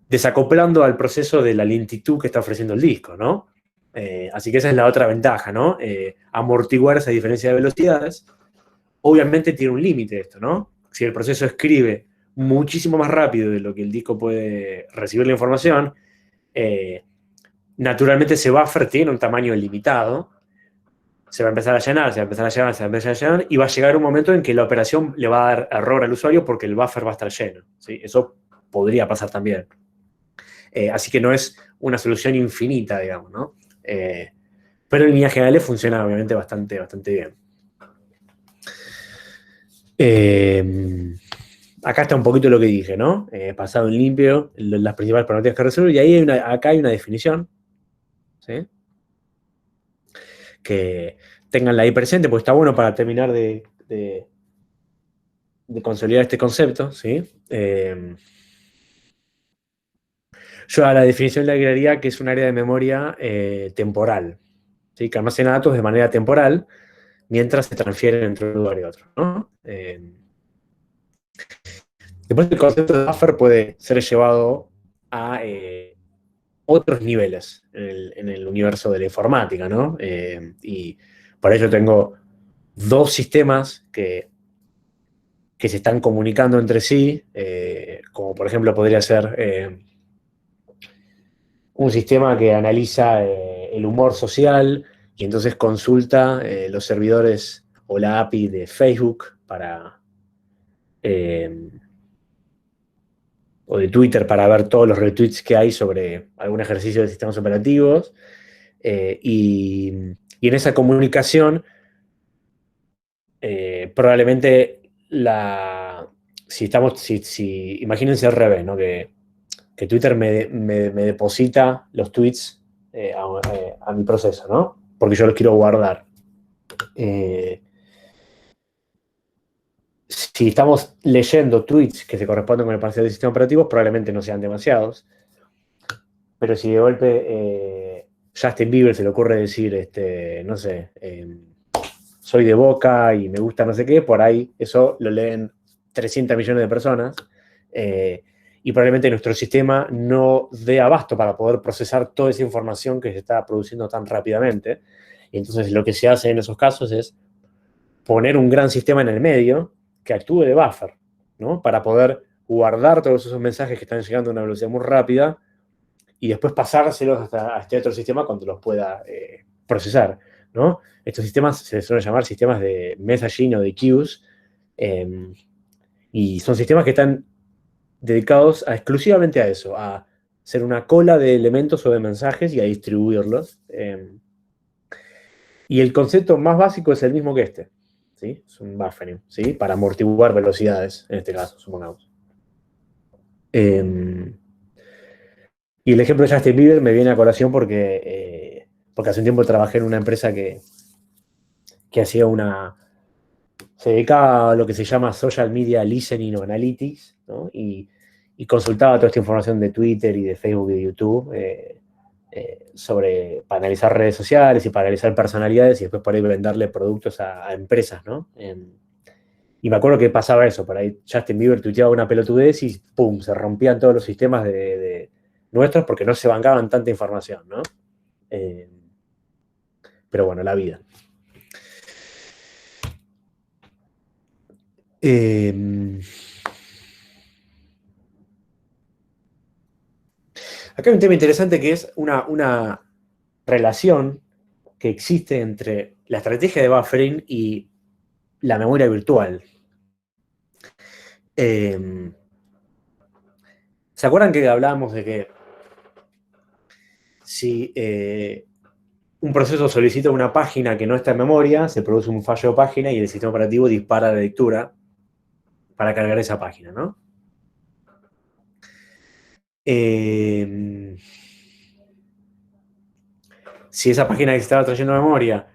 Desacoplando al proceso de la lentitud que está ofreciendo el disco, ¿no? Así que esa es la otra ventaja, ¿no? Amortiguar esa diferencia de velocidades. Obviamente tiene un límite esto, ¿no? Si el proceso escribe muchísimo más rápido de lo que el disco puede recibir la información, naturalmente ese buffer tiene un tamaño limitado, se va a empezar a llenar, se va a empezar a llenar, se va a empezar a llenar, y va a llegar un momento en que la operación le va a dar error al usuario porque el buffer va a estar lleno, ¿sí? Eso podría pasar también. Así que no es una solución infinita, digamos, ¿no? Pero en líneas generales funciona obviamente bastante bien. Acá está un poquito lo que dije, ¿no? Pasado en limpio, las principales problemáticas que resuelve, y ahí acá hay una definición, ¿sí? Que tenganla ahí presente, porque está bueno para terminar de consolidar este concepto, ¿sí? Yo a la definición le agregaría que es un área de memoria temporal, ¿sí? Que almacena datos de manera temporal mientras se transfieren entre un lugar y otro, ¿no? Después el concepto de buffer puede ser llevado a otros niveles en el universo de la informática, ¿no? Y por ello tengo dos sistemas que se están comunicando entre sí, como por ejemplo podría ser un sistema que analiza el humor social y entonces consulta los servidores o la API de Facebook o de Twitter para ver todos los retweets que hay sobre algún ejercicio de sistemas operativos. Y en esa comunicación, probablemente imagínense al revés, ¿no? Que Twitter me deposita los tweets a mi proceso, ¿no? Porque yo los quiero guardar. Si estamos leyendo tweets que se corresponden con el parcial del sistema operativo, probablemente no sean demasiados. Pero si de golpe Justin Bieber se le ocurre decir, no sé, soy de Boca y me gusta no sé qué, por ahí eso lo leen 300 millones de personas. Y probablemente nuestro sistema no dé abasto para poder procesar toda esa información que se está produciendo tan rápidamente. Y entonces lo que se hace en esos casos es poner un gran sistema en el medio que actúe de buffer, ¿no? Para poder guardar todos esos mensajes que están llegando a una velocidad muy rápida y después pasárselos hasta a este otro sistema cuando los pueda procesar, ¿no? Estos sistemas se suelen llamar sistemas de messaging o de queues, y son sistemas que están dedicados exclusivamente a eso, a ser una cola de elementos o de mensajes y a distribuirlos. Y el concepto más básico es el mismo que este, ¿sí? Es un buffering, ¿sí? Para amortiguar velocidades, en este caso, supongamos. Y el ejemplo de Justin Bieber me viene a colación porque hace un tiempo trabajé en una empresa que hacía se dedicaba a lo que se llama Social Media Listening o Analytics, ¿no? Y consultaba toda esta información de Twitter y de Facebook y de YouTube para analizar redes sociales y para analizar personalidades y después por ahí venderle productos a empresas, ¿no? Y me acuerdo que pasaba eso, por ahí Justin Bieber tuiteaba una pelotudez y ¡pum! Se rompían todos los sistemas de nuestros porque no se bancaban tanta información, ¿no? Pero bueno, la vida. Acá hay un tema interesante que es una relación que existe entre la estrategia de buffering y la memoria virtual. ¿Se acuerdan que hablábamos de que si un proceso solicita una página que no está en memoria, se produce un fallo de página y el sistema operativo dispara la lectura para cargar esa página, ¿no? Si esa página que se estaba trayendo a memoria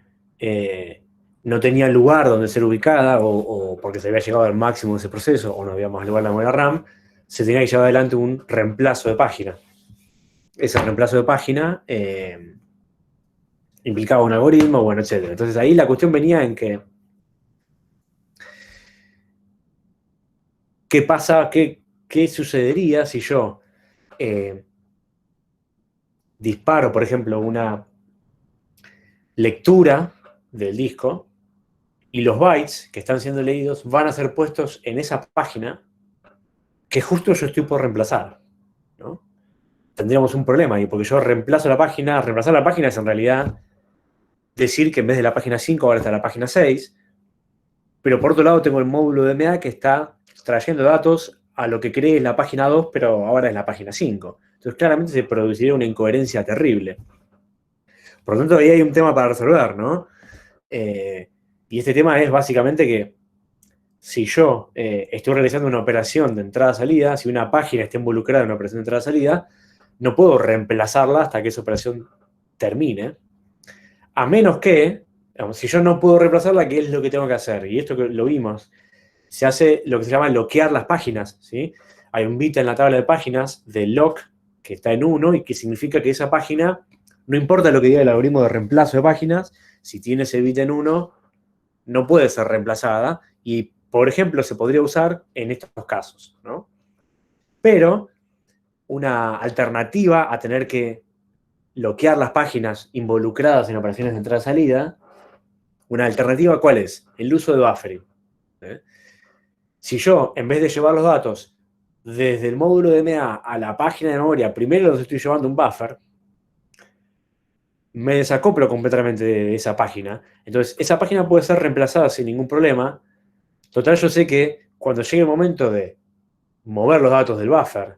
no tenía lugar donde ser ubicada o porque se había llegado al máximo de ese proceso o no había más lugar en la memoria RAM, se tenía que llevar adelante un reemplazo de página. Ese reemplazo de página implicaba un algoritmo, bueno, etc. Entonces ahí la cuestión venía en que ¿qué pasa? ¿Qué sucedería si yo disparo, por ejemplo, una lectura del disco y los bytes que están siendo leídos van a ser puestos en esa página que justo yo estoy por reemplazar, ¿no? Tendríamos un problema ahí, porque yo reemplazo la página. Reemplazar la página es en realidad decir que en vez de la página 5 ahora está la página 6, pero por otro lado tengo el módulo de DMA que está trayendo datos a lo que cree es la página 2, pero ahora es la página 5. Entonces claramente se produciría una incoherencia terrible. Por lo tanto, ahí hay un tema para resolver, ¿no? Y este tema es básicamente que si yo estoy realizando una operación de entrada-salida, si una página está involucrada en una operación de entrada-salida, no puedo reemplazarla hasta que esa operación termine, a menos que, digamos, si yo no puedo reemplazarla, ¿qué es lo que tengo que hacer? Y esto que lo vimos, se hace lo que se llama loquear las páginas, ¿sí? Hay un bit en la tabla de páginas de lock que está en 1 y que significa que esa página, no importa lo que diga el algoritmo de reemplazo de páginas, si tiene ese bit en 1, no puede ser reemplazada y, por ejemplo, se podría usar en estos casos, ¿no? Pero una alternativa a tener que bloquear las páginas involucradas en operaciones de entrada-salida, una alternativa, ¿cuál es? El uso de buffering. Si yo, en vez de llevar los datos desde el módulo de DMA a la página de memoria, primero los estoy llevando un buffer, me desacoplo completamente de esa página. Entonces, esa página puede ser reemplazada sin ningún problema. Total, yo sé que cuando llegue el momento de mover los datos del buffer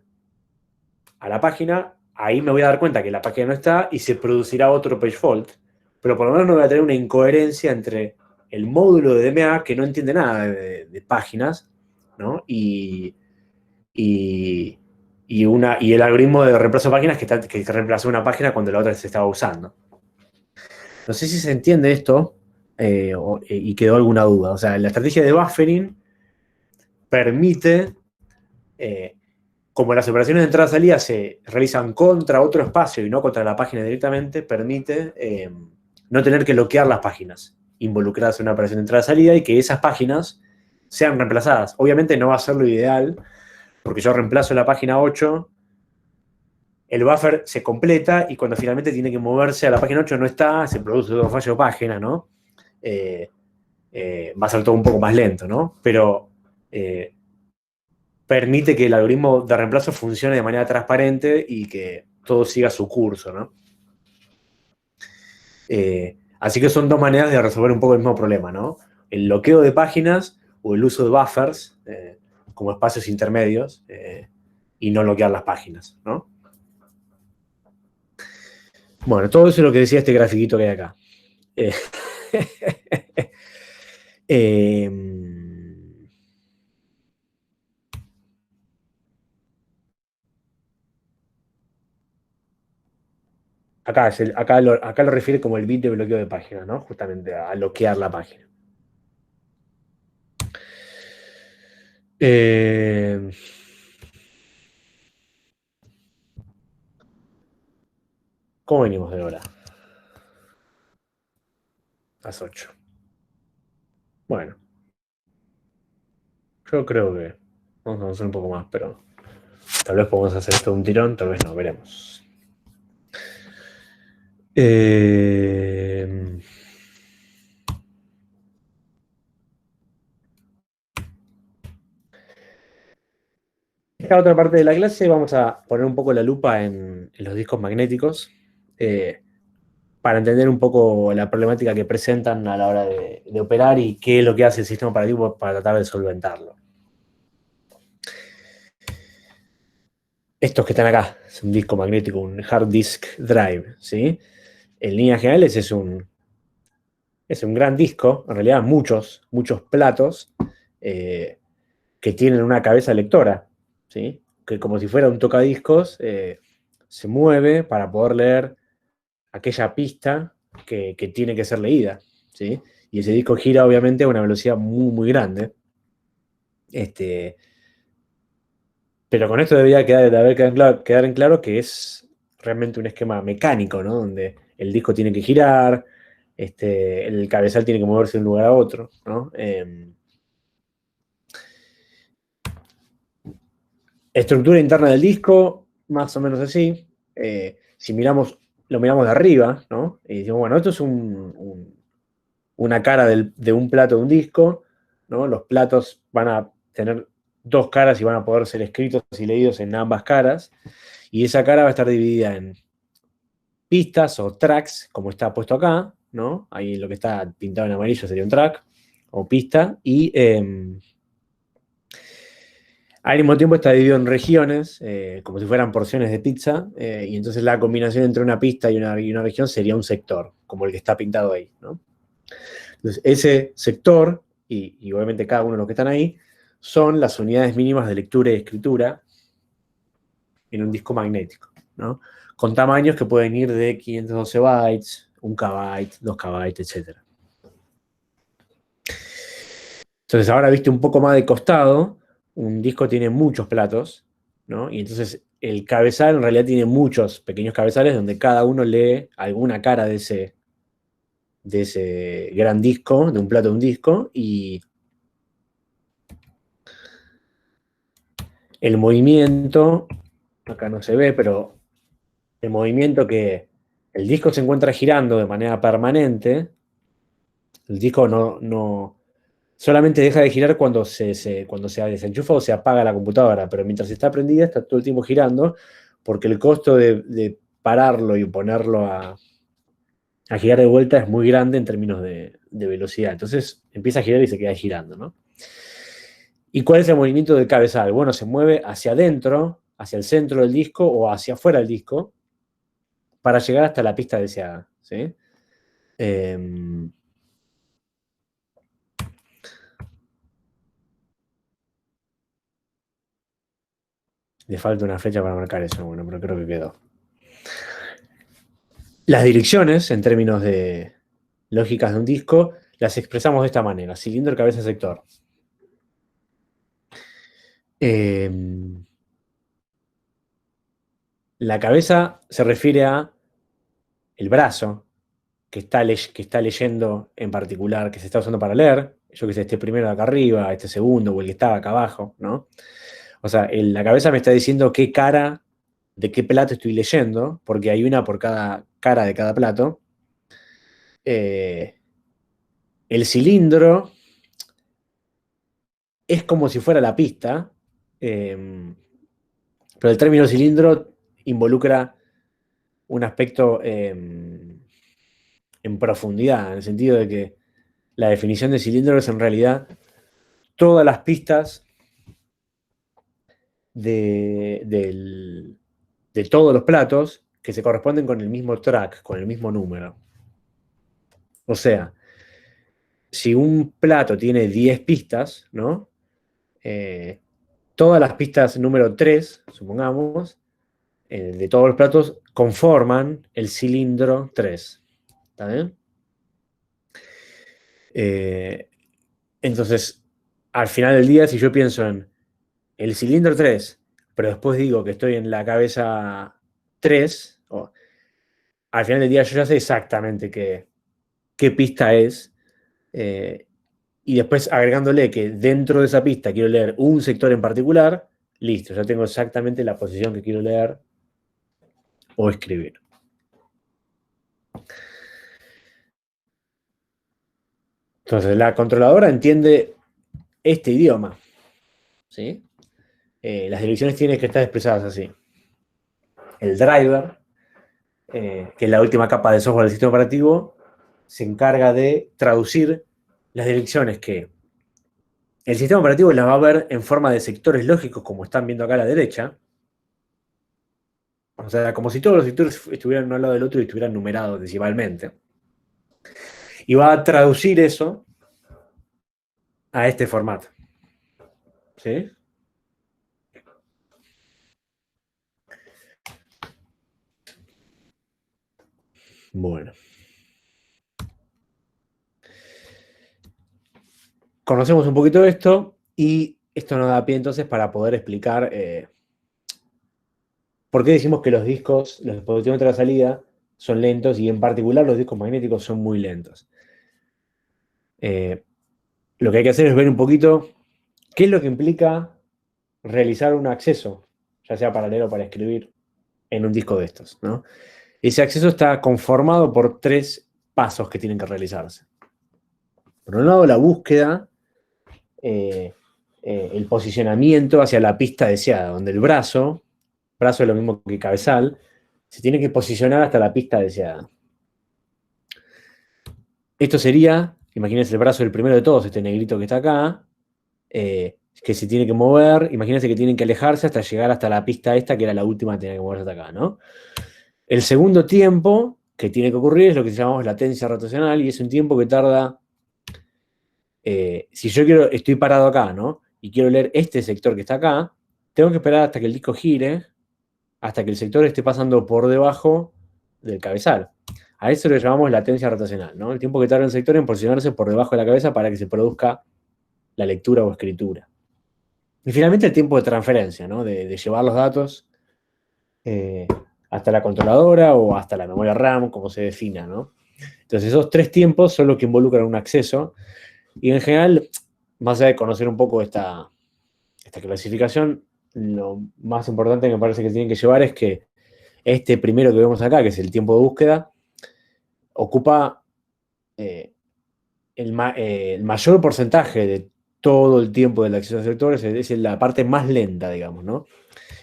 a la página, ahí me voy a dar cuenta que la página no está y se producirá otro page fault. Pero por lo menos no voy a tener una incoherencia entre el módulo de DMA, que no entiende nada de páginas, ¿no? Y el algoritmo de reemplazo de páginas que reemplazó una página cuando la otra se estaba usando. No sé si se entiende esto y quedó alguna duda. O sea, la estrategia de buffering permite, como las operaciones de entrada-salida se realizan contra otro espacio y no contra la página directamente, permite no tener que bloquear las páginas involucradas en una operación de entrada-salida y que esas páginas sean reemplazadas. Obviamente no va a ser lo ideal, porque yo reemplazo la página 8, el buffer se completa y cuando finalmente tiene que moverse a la página 8 no está, se produce un fallo de página, ¿no? Va a ser todo un poco más lento, ¿no? Pero permite que el algoritmo de reemplazo funcione de manera transparente y que todo siga su curso, ¿no? Así que son dos maneras de resolver un poco el mismo problema, ¿no? El bloqueo de páginas o el uso de buffers como espacios intermedios y no bloquear las páginas, ¿no? Bueno, todo eso es lo que decía este grafiquito que hay acá. Acá lo refiere como el bit de bloqueo de página, ¿no? Justamente a bloquear la página. ¿Cómo venimos de hora? Las 8. Bueno, yo creo que vamos a avanzar un poco más, pero tal vez podemos hacer esto de un tirón, tal vez no, veremos. Esta otra parte de la clase vamos a poner un poco la lupa en los discos magnéticos para entender un poco la problemática que presentan a la hora de operar y qué es lo que hace el sistema operativo para tratar de solventarlo. Estos que están acá es un disco magnético, un hard disk drive, ¿sí? En líneas generales es un gran disco, en realidad muchos platos que tienen una cabeza lectora, ¿sí? Que como si fuera un tocadiscos se mueve para poder leer aquella pista que tiene que ser leída, ¿sí? Y ese disco gira obviamente a una velocidad muy, muy grande. Pero con esto debería quedar en claro que es realmente un esquema mecánico, ¿no? Donde el disco tiene que girar, el cabezal tiene que moverse de un lugar a otro, ¿no? Estructura interna del disco, más o menos así. Si lo miramos de arriba, ¿no? Y decimos, bueno, esto es una cara de un plato de un disco, ¿no? Los platos van a tener dos caras y van a poder ser escritos y leídos en ambas caras. Y esa cara va a estar dividida en pistas o tracks, como está puesto acá, ¿no? Ahí lo que está pintado en amarillo sería un track o pista. Y al mismo tiempo está dividido en regiones, como si fueran porciones de pizza. Y entonces la combinación entre una pista y una región sería un sector, como el que está pintado ahí, ¿no? Entonces, ese sector, y obviamente cada uno de los que están ahí, son las unidades mínimas de lectura y escritura en un disco magnético, ¿no? Con tamaños que pueden ir de 512 bytes, 1 KB, 2 KB, etc. Entonces, ahora viste un poco más de costado, un disco tiene muchos platos, ¿no? Y entonces el cabezal en realidad tiene muchos pequeños cabezales donde cada uno lee alguna cara de ese gran disco, de un plato de un disco, y el movimiento, acá no se ve, pero el movimiento que el disco se encuentra girando de manera permanente, el disco no solamente deja de girar cuando se desenchufa o se apaga la computadora, pero mientras está prendida está todo el tiempo girando, porque el costo de pararlo y ponerlo a girar de vuelta es muy grande en términos de velocidad. Entonces empieza a girar y se queda girando, ¿no? ¿Y cuál es el movimiento del cabezal? Bueno, se mueve hacia adentro, hacia el centro del disco o hacia afuera del disco para llegar hasta la pista deseada, ¿sí? Le falta una flecha para marcar eso, bueno, pero creo que quedó. Las direcciones, en términos de lógicas de un disco, las expresamos de esta manera: cilindro, cabeza, sector. La cabeza se refiere a el brazo, que está leyendo en particular, que se está usando para leer, yo que sé, este primero de acá arriba, este segundo, o el que estaba acá abajo, ¿no? O sea, la cabeza me está diciendo qué cara de qué plato estoy leyendo, porque hay una por cada cara de cada plato. Eh, el cilindro es como si fuera la pista, pero el término cilindro involucra un aspecto en profundidad, en el sentido de que la definición de cilindro es en realidad todas las pistas de todos los platos que se corresponden con el mismo track, con el mismo número. O sea, si un plato tiene 10 pistas, ¿no? Todas las pistas número 3, supongamos, de todos los platos, conforman el cilindro 3. ¿Está bien? Eh, entonces, al final del día, si yo pienso en el cilindro 3, pero después digo que estoy en la cabeza 3, al final del día yo ya sé exactamente qué pista es. eh, y después agregándole que dentro de esa pista quiero leer un sector en particular, listo, ya tengo exactamente la posición que quiero leer o escribir. Entonces, la controladora entiende este idioma, ¿sí? Las direcciones tienen que estar expresadas así. El driver, que es la última capa de software del sistema operativo, se encarga de traducir las direcciones que el sistema operativo las va a ver en forma de sectores lógicos, como están viendo acá a la derecha. O sea, como si todos los sectores estuvieran uno al lado del otro y estuvieran numerados decimalmente. Y va a traducir eso a este formato. ¿Sí? Bueno. Conocemos un poquito de esto y esto nos da pie entonces para poder explicar por qué decimos que los discos, los dispositivos de la salida, son lentos y en particular los discos magnéticos son muy lentos. Lo que hay que hacer es ver un poquito qué es lo que implica realizar un acceso, ya sea para leer o para escribir, en un disco de estos, ¿no? Ese acceso está conformado por 3 pasos que tienen que realizarse. Por un lado, la búsqueda, el posicionamiento hacia la pista deseada, donde el brazo es lo mismo que cabezal, se tiene que posicionar hasta la pista deseada. Esto sería, imagínense el brazo del primero de todos, este negrito que está acá, que se tiene que mover, imagínense que tienen que alejarse hasta llegar hasta la pista esta, que era la última que tenía que moverse hasta acá, ¿no? El segundo tiempo que tiene que ocurrir es lo que llamamos latencia rotacional, y es un tiempo que tarda, si yo estoy parado acá, ¿no? Y quiero leer este sector que está acá, tengo que esperar hasta que el disco gire, hasta que el sector esté pasando por debajo del cabezal. A eso lo llamamos latencia rotacional, ¿no? El tiempo que tarda el sector en posicionarse por debajo de la cabeza para que se produzca la lectura o escritura. Y finalmente el tiempo de transferencia, ¿no? De llevar los datos hasta la controladora o hasta la memoria RAM, como se defina, ¿no? Entonces esos 3 tiempos son los que involucran un acceso y en general, más allá de conocer un poco esta clasificación, lo más importante que me parece que tienen que llevar es que este primero que vemos acá, que es el tiempo de búsqueda, ocupa el mayor porcentaje de todo el tiempo del acceso a sectores, es la parte más lenta, digamos, ¿no?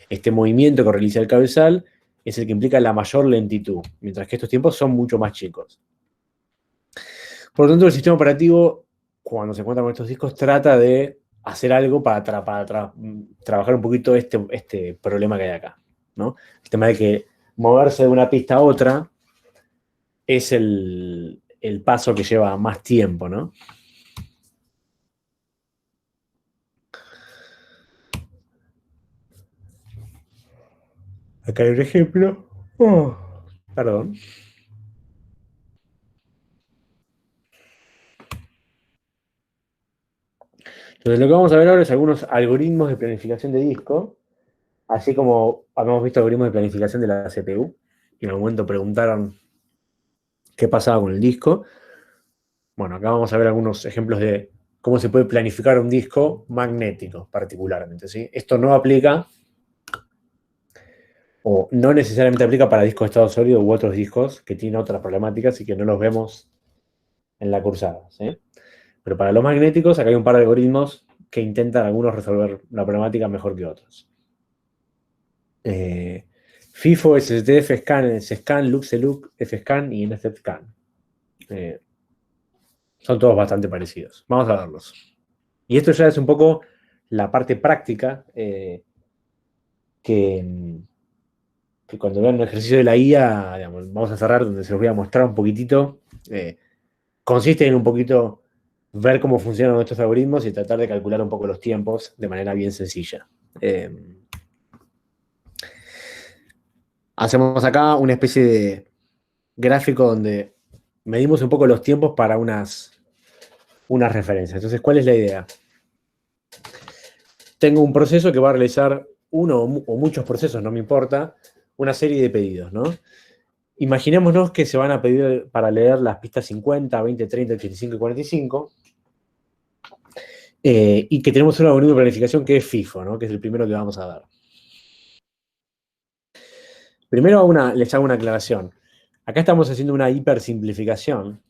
Este movimiento que realiza el cabezal es el que implica la mayor lentitud, mientras que estos tiempos son mucho más chicos. Por lo tanto, el sistema operativo, cuando se encuentra con estos discos, trata de hacer algo para trabajar un poquito este problema que hay acá, ¿no? El tema de que moverse de una pista a otra es el paso que lleva más tiempo, ¿no? Acá hay un ejemplo. Perdón. Entonces, lo que vamos a ver ahora es algunos algoritmos de planificación de disco, así como habíamos visto algoritmos de planificación de la CPU, y en algún momento preguntaron qué pasaba con el disco. Bueno, acá vamos a ver algunos ejemplos de cómo se puede planificar un disco magnético, particularmente, ¿sí? Esto no aplica, o no necesariamente aplica para discos de estado sólido u otros discos que tienen otras problemáticas y que no los vemos en la cursada, ¿sí? Pero para los magnéticos, acá hay un par de algoritmos que intentan algunos resolver la problemática mejor que otros. FIFO, SSTF, Scan, SSCAN, LuxELUC, FSCAN y NFSCAN. Son todos bastante parecidos. Vamos a verlos. Y esto ya es un poco la parte práctica que cuando vean un ejercicio de la IA, digamos, vamos a cerrar donde se los voy a mostrar un poquitito. Consiste en un poquito ver cómo funcionan nuestros algoritmos y tratar de calcular un poco los tiempos de manera bien sencilla. Hacemos acá una especie de gráfico donde medimos un poco los tiempos para unas referencias. Entonces, ¿cuál es la idea? Tengo un proceso que va a realizar uno o muchos procesos, no me importa, una serie de pedidos, ¿no? Imaginémonos que se van a pedir para leer las pistas 50, 20, 30, 85 y 45, y que tenemos un algoritmo de planificación que es FIFO, ¿no? Que es el primero que vamos a ver. Primero les hago una aclaración. Acá estamos haciendo una hipersimplificación,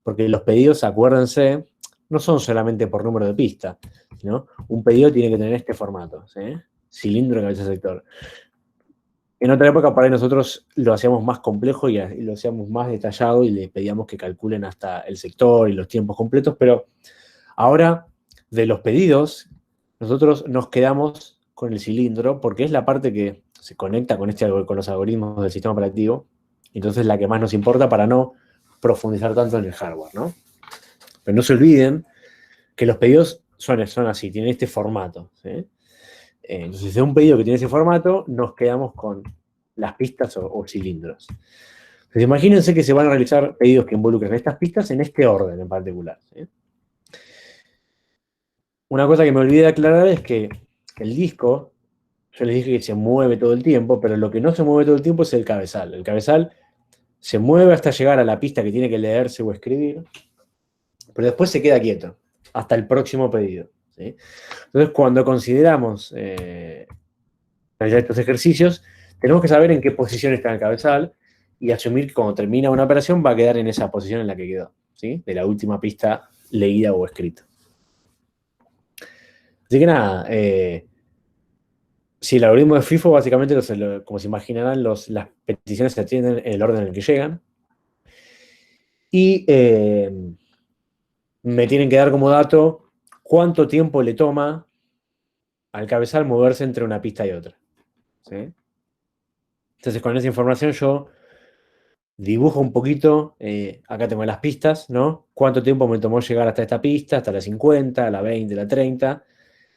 porque los pedidos, acuérdense, no son solamente por número de pista, ¿no? Un pedido tiene que tener este formato, ¿sí? Cilindro, cabeza, sector. En otra época, para nosotros lo hacíamos más complejo y lo hacíamos más detallado y le pedíamos que calculen hasta el sector y los tiempos completos, pero ahora, de los pedidos, nosotros nos quedamos con el cilindro porque es la parte que se conecta con los algoritmos del sistema operativo, entonces la que más nos importa para no profundizar tanto en el hardware, ¿no? Pero no se olviden que los pedidos son así, tienen este formato, ¿sí? Entonces, de un pedido que tiene ese formato, nos quedamos con las pistas o cilindros. Entonces, imagínense que se van a realizar pedidos que involucren estas pistas en este orden en particular, ¿sí? Una cosa que me olvidé de aclarar es que el disco, yo les dije que se mueve todo el tiempo, pero lo que no se mueve todo el tiempo es el cabezal. El cabezal se mueve hasta llegar a la pista que tiene que leerse o escribir, pero después se queda quieto hasta el próximo pedido, ¿sí? Entonces, cuando consideramos realizar estos ejercicios, tenemos que saber en qué posición está el cabezal y asumir que cuando termina una operación va a quedar en esa posición en la que quedó, ¿sí? De la última pista leída o escrita. Así que nada, si el algoritmo de FIFO, básicamente, como se imaginarán, las peticiones se atienden en el orden en el que llegan. Y me tienen que dar como dato cuánto tiempo le toma al cabezal moverse entre una pista y otra, ¿sí? Entonces, con esa información yo dibujo un poquito, acá tengo las pistas, ¿no? Cuánto tiempo me tomó llegar hasta esta pista, hasta la 50, la 20, la 30,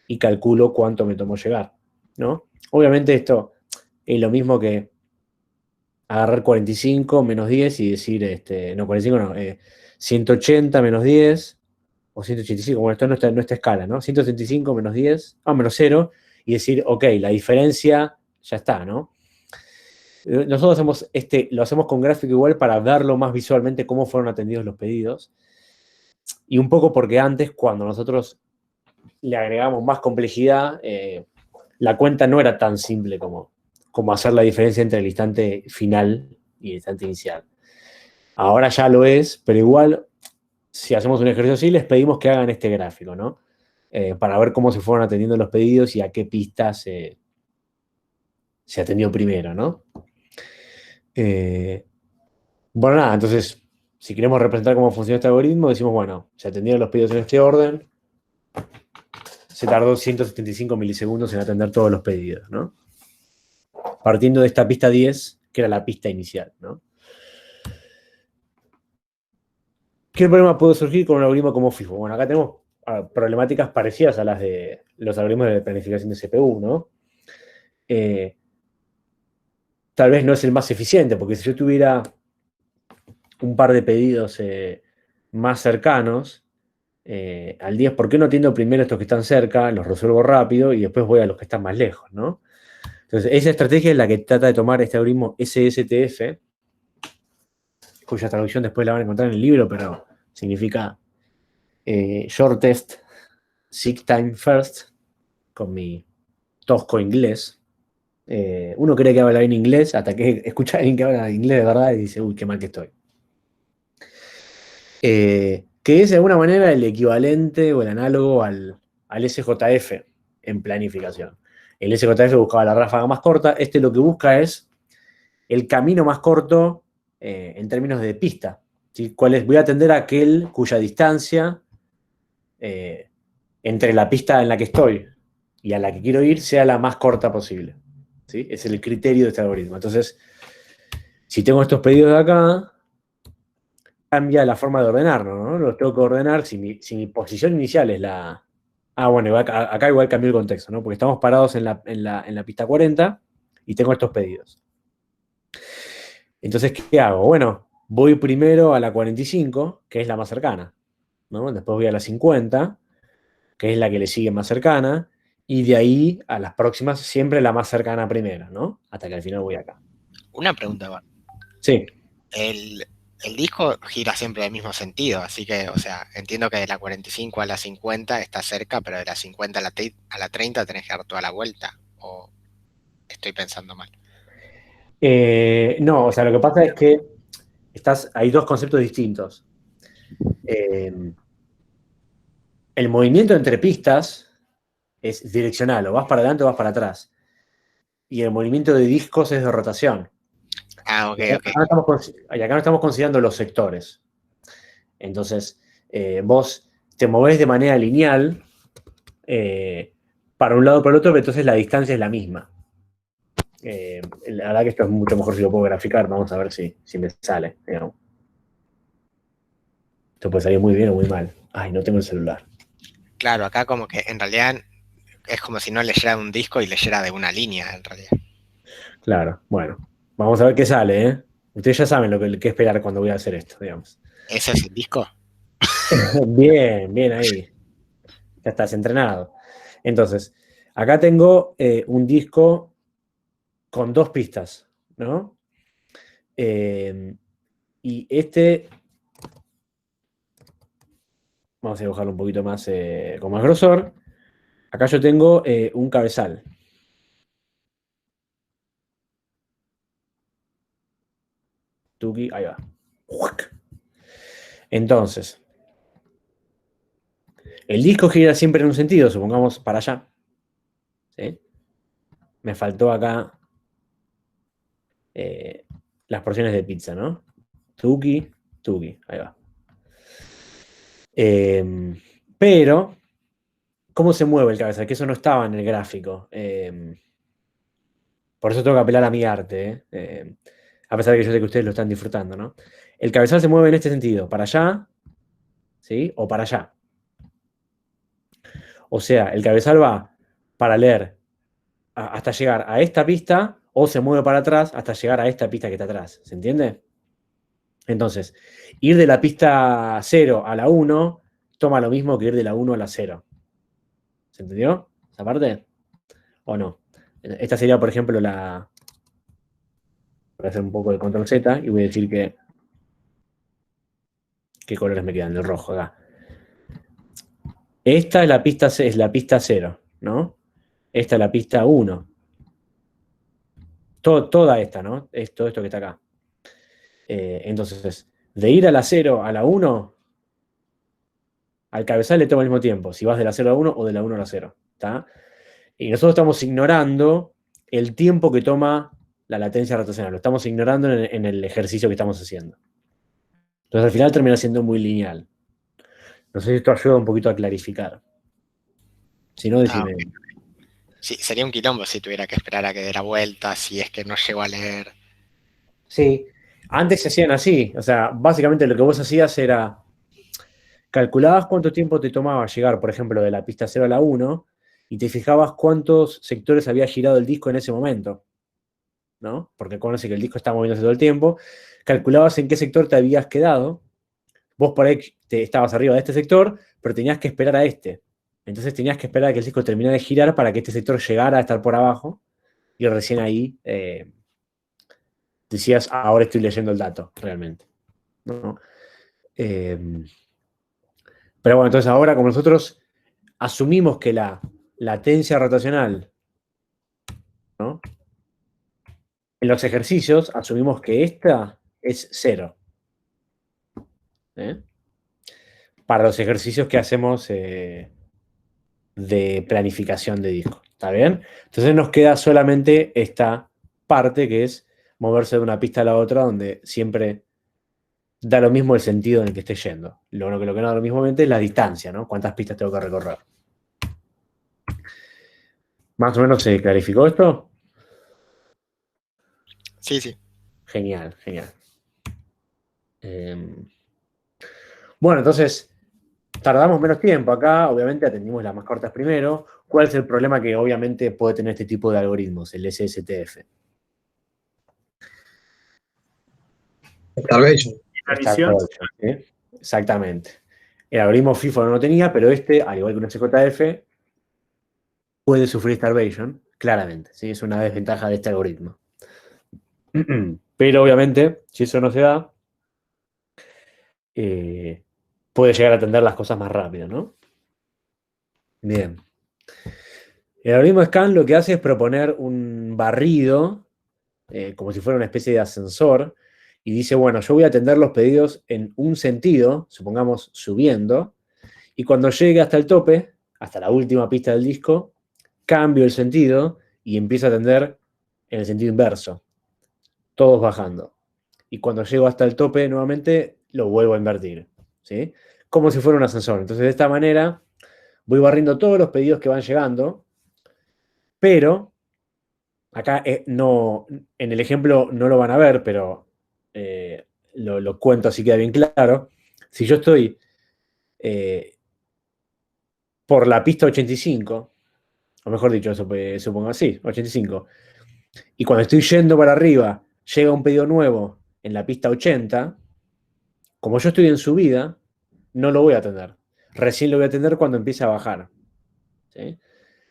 y calculo cuánto me tomó llegar, ¿no? Obviamente esto es lo mismo que agarrar 45 menos 10 y decir, no, 45 no, 180 menos 10, o 185, bueno, esto no está escala, ¿no? 185 menos 10, menos 0, y decir, ok, la diferencia ya está, ¿no? Nosotros lo hacemos con gráfico igual para verlo más visualmente cómo fueron atendidos los pedidos. Y un poco porque antes, cuando nosotros le agregamos más complejidad, la cuenta no era tan simple como hacer la diferencia entre el instante final y el instante inicial. Ahora ya lo es, pero igual, si hacemos un ejercicio así, les pedimos que hagan este gráfico, ¿no? Para ver cómo se fueron atendiendo los pedidos y a qué pista se atendió primero, ¿no? Bueno, nada, entonces, si queremos representar cómo funciona este algoritmo, decimos, bueno, se atendieron los pedidos en este orden, se tardó 175 milisegundos en atender todos los pedidos, ¿no? Partiendo de esta pista 10, que era la pista inicial, ¿no? ¿Qué problema puede surgir con un algoritmo como FIFO? Bueno, acá tenemos problemáticas parecidas a las de los algoritmos de planificación de CPU, ¿no? Tal vez no es el más eficiente, porque si yo tuviera un par de pedidos más cercanos al 10, ¿por qué no atiendo primero estos que están cerca, los resuelvo rápido y después voy a los que están más lejos, ¿no? Entonces, esa estrategia es la que trata de tomar este algoritmo SSTF, cuya traducción después la van a encontrar en el libro, pero significa shortest sick time first, con mi tosco inglés. Uno cree que habla bien inglés hasta que escucha a alguien que habla inglés de verdad y dice, uy, qué mal que estoy. Que es de alguna manera el equivalente o el análogo al SJF en planificación. El SJF buscaba la ráfaga más corta, este lo que busca es el camino más corto en términos de pista. ¿Sí? ¿Cuál es? Voy a atender a aquel cuya distancia entre la pista en la que estoy y a la que quiero ir sea la más corta posible. ¿Sí? Es el criterio de este algoritmo. Entonces, si tengo estos pedidos de acá, cambia la forma de ordenarlo, ¿no? Los tengo que ordenar si mi posición inicial es la... Ah, bueno, acá igual cambió el contexto, ¿no? Porque estamos parados en la pista 40 y tengo estos pedidos. Entonces, ¿qué hago? Bueno, voy primero a la 45, que es la más cercana, ¿no? Después voy a la 50, que es la que le sigue más cercana, y de ahí a las próximas siempre la más cercana primero, ¿no? Hasta que al final voy acá. Una pregunta, Iván. Sí. El disco gira siempre en el mismo sentido, así que, o sea, entiendo que de la 45 a la 50 está cerca, pero de la 50 a la 30 tenés que dar toda la vuelta, o estoy pensando mal. No, o sea, lo que pasa es que hay dos conceptos distintos. El movimiento entre pistas es direccional, o vas para adelante o vas para atrás. Y el movimiento de discos es de rotación. Ah, ok, Y ok. acá no estamos considerando los sectores. Entonces, vos te movés de manera lineal para un lado o para el otro, pero entonces la distancia es la misma. La verdad que esto es mucho mejor si lo puedo graficar. Vamos a ver si me sale. Digamos. Esto puede salir muy bien o muy mal. Ay, no tengo el celular. Claro, acá como que en realidad es como si no leyera un disco y leyera de una línea, en realidad. Claro, bueno. Vamos a ver qué sale, ¿eh? Ustedes ya saben qué esperar cuando voy a hacer esto, digamos. ¿Ese es el disco? Bien, bien ahí. Ya estás entrenado. Entonces, acá tengo un disco con dos pistas, ¿no? Y vamos a dibujarlo un poquito más con más grosor. Acá yo tengo un cabezal. Tuki, ahí va. Entonces, el disco gira siempre en un sentido, supongamos para allá. ¿Sí? Me faltó acá las porciones de pizza, ¿no? Tuki, tuki, ahí va. Pero, ¿cómo se mueve el cabezal? Que eso no estaba en el gráfico. Por eso tengo que apelar a mi arte, a pesar de que yo sé que ustedes lo están disfrutando, ¿no? El cabezal se mueve en este sentido, para allá, ¿sí? O para allá. O sea, el cabezal va para leer hasta llegar a esta pista o se mueve para atrás hasta llegar a esta pista que está atrás. ¿Se entiende? Entonces, ir de la pista 0 a la 1 toma lo mismo que ir de la 1 a la 0. ¿Se entendió esa parte? ¿O no? Esta sería, por ejemplo, voy a hacer un poco de control Z y voy a decir qué colores me quedan. El rojo acá. Esta es la pista 0, ¿no? Esta es la pista 1. Toda esta, ¿no? Es todo esto que está acá. Entonces, de ir a la 0 a la 1, al cabezal le toma el mismo tiempo, si vas de la 0 a la 1 o de la 1 a la 0. ¿Está? Y nosotros estamos ignorando el tiempo que toma la latencia rotacional. Lo estamos ignorando en el ejercicio que estamos haciendo. Entonces, al final termina siendo muy lineal. No sé si esto ayuda un poquito a clarificar. Si no, decime. Ok. Sí, sería un quilombo si tuviera que esperar a que dé la vuelta, si es que no llego a leer. Sí, antes se hacían así. O sea, básicamente lo que vos hacías era calculabas cuánto tiempo te tomaba llegar, por ejemplo, de la pista 0 a la 1 y te fijabas cuántos sectores había girado el disco en ese momento, ¿no? Porque conoce que el disco está moviéndose todo el tiempo. Calculabas en qué sector te habías quedado. Vos por ahí estabas arriba de este sector, pero tenías que esperar a este. Entonces tenías que esperar a que el disco terminara de girar para que este sector llegara a estar por abajo y recién ahí decías, ahora estoy leyendo el dato, realmente. ¿no? Pero bueno, entonces ahora como nosotros asumimos que la latencia rotacional, ¿no? En los ejercicios asumimos que esta es 0. ¿Eh? Para los ejercicios que hacemos de planificación de disco. ¿Está bien? Entonces nos queda solamente esta parte que es moverse de una pista a la otra, donde siempre da lo mismo el sentido en el que esté yendo. Lo que no da lo mismo es la distancia, ¿no? ¿Cuántas pistas tengo que recorrer? ¿Más o menos se clarificó esto? Sí, sí. Genial, genial. Bueno, entonces tardamos menos tiempo acá, obviamente atendimos las más cortas primero. ¿Cuál es el problema que obviamente puede tener este tipo de algoritmos, el SSTF? Starvation. La visión, ¿sí? Exactamente. El algoritmo FIFO no lo tenía, pero este, al igual que un SJF, puede sufrir starvation, claramente. ¿Sí? Es una desventaja de este algoritmo. Pero obviamente, si eso no se da, puede llegar a atender las cosas más rápido, ¿no? Bien. El algoritmo scan lo que hace es proponer un barrido, como si fuera una especie de ascensor, y dice, bueno, yo voy a atender los pedidos en un sentido, supongamos subiendo, y cuando llegue hasta el tope, hasta la última pista del disco, cambio el sentido y empiezo a atender en el sentido inverso, todos bajando. Y cuando llego hasta el tope nuevamente, lo vuelvo a invertir, ¿sí? Como si fuera un ascensor. Entonces, de esta manera, voy barriendo todos los pedidos que van llegando, pero acá no, en el ejemplo no lo van a ver, pero lo cuento así queda bien claro. Si yo estoy por la pista 85, o mejor dicho, supongo así, 85, y cuando estoy yendo para arriba, llega un pedido nuevo en la pista 80, como yo estoy en subida, no lo voy a atender. Recién lo voy a atender cuando empiece a bajar. ¿Sí?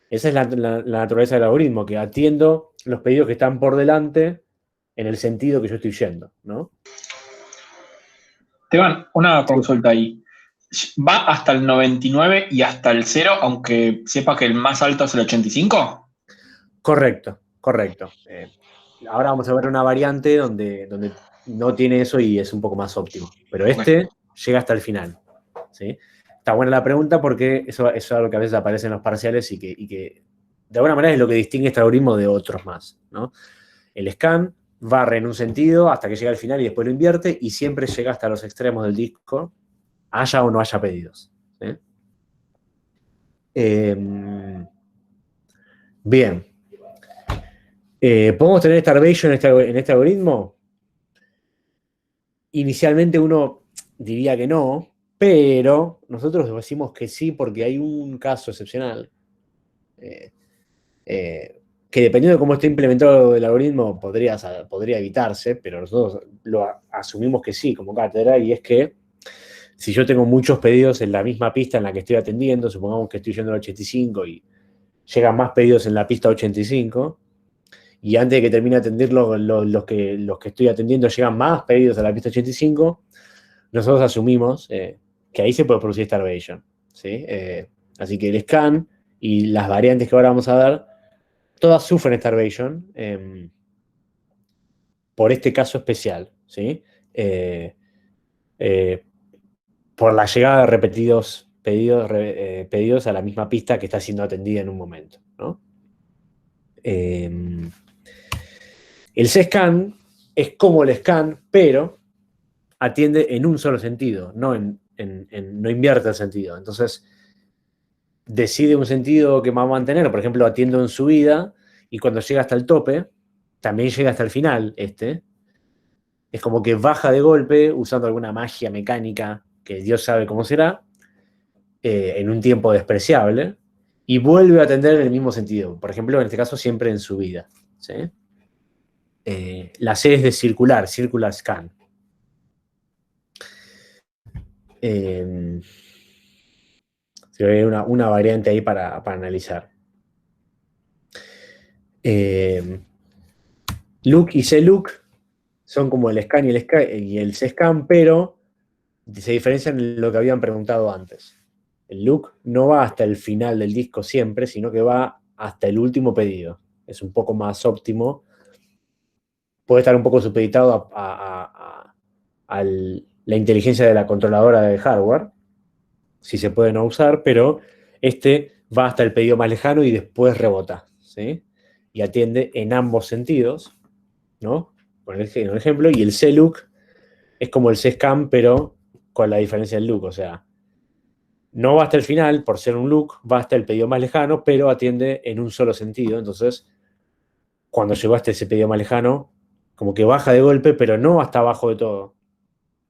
Esa es la naturaleza del algoritmo, que atiendo los pedidos que están por delante en el sentido que yo estoy yendo, ¿no? Esteban, una consulta ahí. ¿Va hasta el 99 y hasta el 0, aunque sepa que el más alto es el 85? Correcto, correcto. Ahora vamos a ver una variante donde no tiene eso y es un poco más óptimo. Pero este llega hasta el final. ¿Sí? Está buena la pregunta porque eso es algo que a veces aparece en los parciales y que de alguna manera es lo que distingue este algoritmo de otros más, ¿no? El scan barre en un sentido hasta que llega al final y después lo invierte y siempre llega hasta los extremos del disco, haya o no haya pedidos. ¿Sí? Bien. ¿Podemos tener starvation en este algoritmo? Inicialmente uno diría que no, pero nosotros decimos que sí porque hay un caso excepcional que dependiendo de cómo esté implementado el algoritmo podría evitarse, pero nosotros lo asumimos que sí como cátedra, y es que si yo tengo muchos pedidos en la misma pista en la que estoy atendiendo, supongamos que estoy yendo al 85 y llegan más pedidos en la pista 85, y antes de que termine de atender los que estoy atendiendo llegan más pedidos a la pista 85, nosotros asumimos que ahí se puede producir starvation. ¿Sí? Así que el scan y las variantes que ahora vamos a ver, todas sufren starvation por este caso especial. ¿Sí? Por la llegada de repetidos pedidos a la misma pista que está siendo atendida en un momento, ¿no? El C-scan es como el scan, pero atiende en un solo sentido, no invierte el sentido. Entonces, decide un sentido que va a mantener, por ejemplo, atiendo en subida, y cuando llega hasta el tope, también llega hasta el final Es como que baja de golpe, usando alguna magia mecánica, que Dios sabe cómo será, en un tiempo despreciable, y vuelve a atender en el mismo sentido. Por ejemplo, en este caso, siempre en subida. ¿Sí? La C es de circular scan. Hay una variante ahí para analizar. Look y C-look son como el scan y el cscan, pero se diferencian en lo que habían preguntado antes. El look no va hasta el final del disco siempre, sino que va hasta el último pedido. Es un poco más óptimo. Puede estar un poco supeditado a la inteligencia de la controladora de hardware, si se puede no usar, pero este va hasta el pedido más lejano y después rebota, ¿sí? Y atiende en ambos sentidos, ¿no? Por ejemplo, y el C-Look es como el C-Scan, pero con la diferencia del look, o sea, no va hasta el final, por ser un look, va hasta el pedido más lejano, pero atiende en un solo sentido. Entonces, cuando llegó hasta ese pedido más lejano, como que baja de golpe, pero no hasta abajo de todo,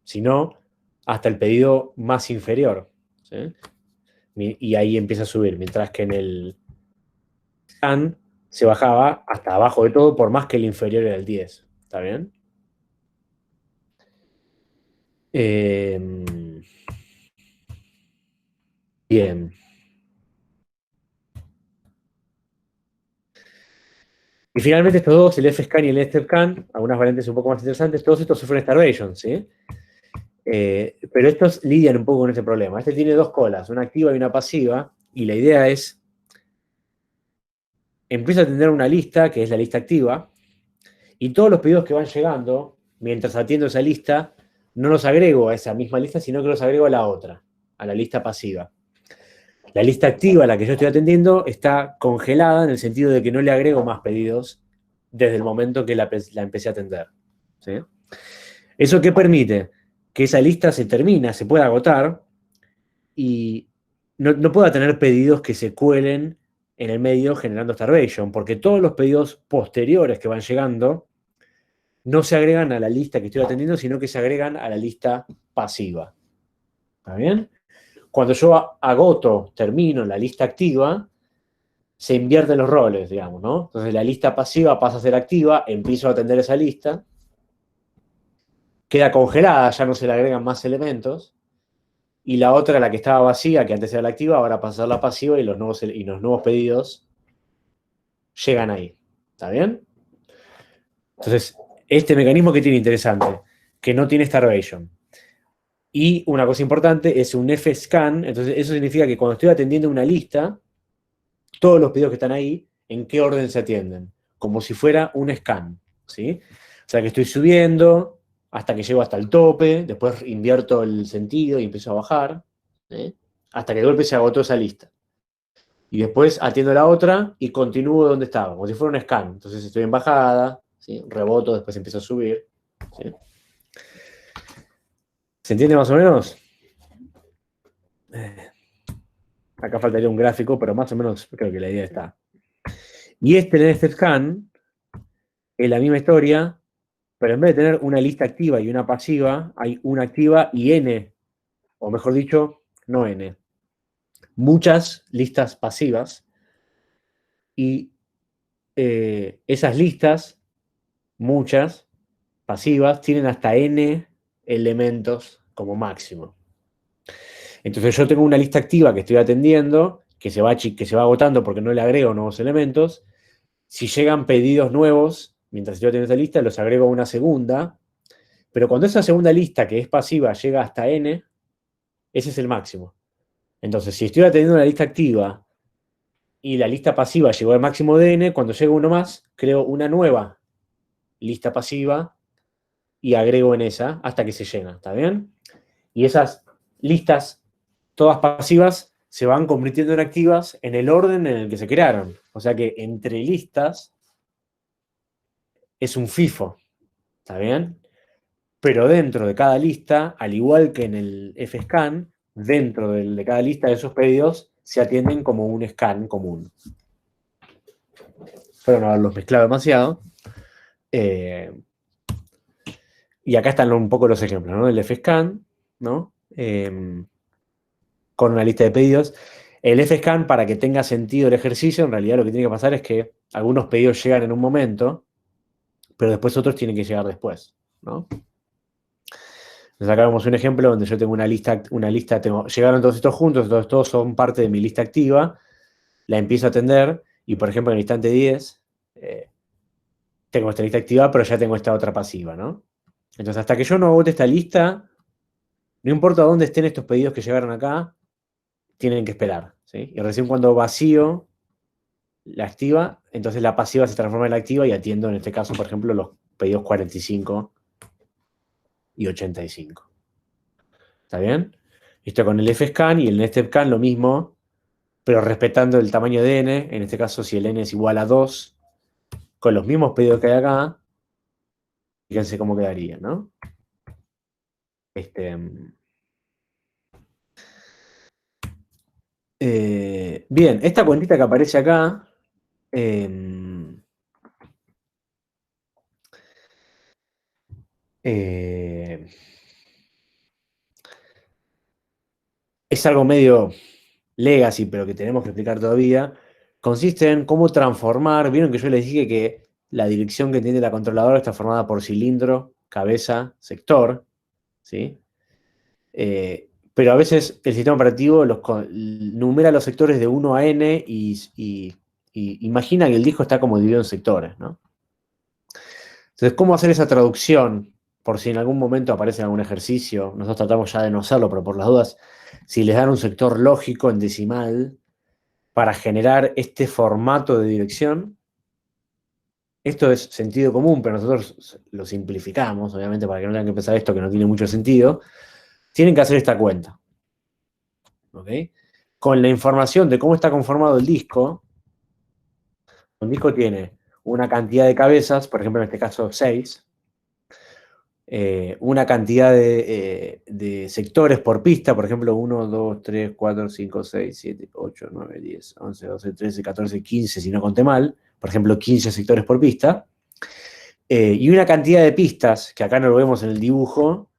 sino hasta el pedido más inferior, ¿sí? Y ahí empieza a subir, mientras que en el scan se bajaba hasta abajo de todo, por más que el inferior era el 10. ¿Está bien? Bien. Y finalmente estos dos, el F-Scan y el Step-Scan, algunas variantes un poco más interesantes, todos estos sufren starvation, ¿sí? Pero estos lidian un poco con este problema. Este tiene dos colas, una activa y una pasiva, y la idea es, empiezo a tener una lista, que es la lista activa, y todos los pedidos que van llegando, mientras atiendo esa lista, no los agrego a esa misma lista, sino que los agrego a la otra, a la lista pasiva. La lista activa, a la que yo estoy atendiendo, está congelada en el sentido de que no le agrego más pedidos desde el momento que la empecé a atender, ¿sí? ¿Eso qué permite? Que esa lista se termina, se pueda agotar y no pueda tener pedidos que se cuelen en el medio generando starvation, porque todos los pedidos posteriores que van llegando no se agregan a la lista que estoy atendiendo, sino que se agregan a la lista pasiva. ¿Está bien? Cuando yo agoto, termino la lista activa, se invierten los roles, digamos, ¿no? Entonces la lista pasiva pasa a ser activa, empiezo a atender esa lista, queda congelada, ya no se le agregan más elementos, y la otra, la que estaba vacía, que antes era la activa, ahora pasa a ser la pasiva y los nuevos pedidos llegan ahí. ¿Está bien? Entonces, este mecanismo que tiene interesante, que no tiene starvation. Y una cosa importante es un F-scan, entonces eso significa que cuando estoy atendiendo una lista, todos los pedidos que están ahí, ¿en qué orden se atienden? Como si fuera un scan, ¿sí? O sea que estoy subiendo hasta que llego hasta el tope, después invierto el sentido y empiezo a bajar, ¿sí? Hasta que de golpe se agotó esa lista. Y después atiendo la otra y continúo donde estaba, como si fuera un scan. Entonces estoy en bajada, ¿sí? Reboto, después empiezo a subir, ¿sí? ¿Se entiende más o menos? Acá faltaría un gráfico, pero más o menos creo que la idea está. Y en este scan es la misma historia, pero en vez de tener una lista activa y una pasiva, hay una activa y N, o mejor dicho, no N. Muchas listas pasivas y esas listas, muchas pasivas, tienen hasta N elementos como máximo. Entonces yo tengo una lista activa que estoy atendiendo, que se va agotando porque no le agrego nuevos elementos. Si llegan pedidos nuevos, mientras estoy atendiendo esta lista, los agrego a una segunda. Pero cuando esa segunda lista, que es pasiva, llega hasta N, ese es el máximo. Entonces, si estoy atendiendo una lista activa y la lista pasiva llegó al máximo de N, cuando llega uno más, creo una nueva lista pasiva y agrego en esa hasta que se llena. ¿Está bien? Y esas listas, todas pasivas, se van convirtiendo en activas en el orden en el que se crearon. O sea que entre listas es un FIFO. ¿Está bien? Pero dentro de cada lista, al igual que en el F-scan, dentro de cada lista de esos pedidos se atienden como un scan común. Espero no haberlos mezclado demasiado. Y acá están un poco los ejemplos, ¿no? El F-scan, ¿no? Con una lista de pedidos. El F-scan, para que tenga sentido el ejercicio, en realidad lo que tiene que pasar es que algunos pedidos llegan en un momento, pero después otros tienen que llegar después, ¿no? Entonces acá vemos un ejemplo donde yo tengo una lista, llegaron todos estos juntos, todos son parte de mi lista activa, la empiezo a atender, y por ejemplo en el instante 10, tengo esta lista activa, pero ya tengo esta otra pasiva, ¿no? Entonces, hasta que yo no agote esta lista, no importa dónde estén estos pedidos que llegaron acá, tienen que esperar, ¿sí? Y recién cuando vacío la activa, entonces la pasiva se transforma en la activa y atiendo, en este caso, por ejemplo, los pedidos 45 y 85. ¿Está bien? Esto con el fscan y el netscan lo mismo, pero respetando el tamaño de n. En este caso, si el n es igual a 2, con los mismos pedidos que hay acá, fíjense cómo quedaría, ¿no? Bien, esta cuentita que aparece acá, es algo medio legacy, pero que tenemos que explicar todavía. Consiste en cómo transformar. Vieron que yo les dije que la dirección que tiene la controladora está formada por cilindro, cabeza, sector, ¿sí? Pero a veces el sistema operativo numera los sectores de 1 a n y imagina que el disco está como dividido en sectores, ¿no? Entonces, ¿cómo hacer esa traducción? Por si en algún momento aparece algún ejercicio, nosotros tratamos ya de no hacerlo, pero por las dudas, si les dan un sector lógico en decimal para generar este formato de dirección, esto es sentido común, pero nosotros lo simplificamos, obviamente, para que no tengan que pensar esto que no tiene mucho sentido, tienen que hacer esta cuenta. ¿Ok? Con la información de cómo está conformado el disco, un disco tiene una cantidad de cabezas, por ejemplo, en este caso 6, una cantidad de sectores por pista, por ejemplo, 1, 2, 3, 4, 5, 6, 7, 8, 9, 10, 11, 12, 13, 14, 15, si no conté mal, por ejemplo, 15 sectores por pista, y una cantidad de pistas, que acá no lo vemos en el dibujo,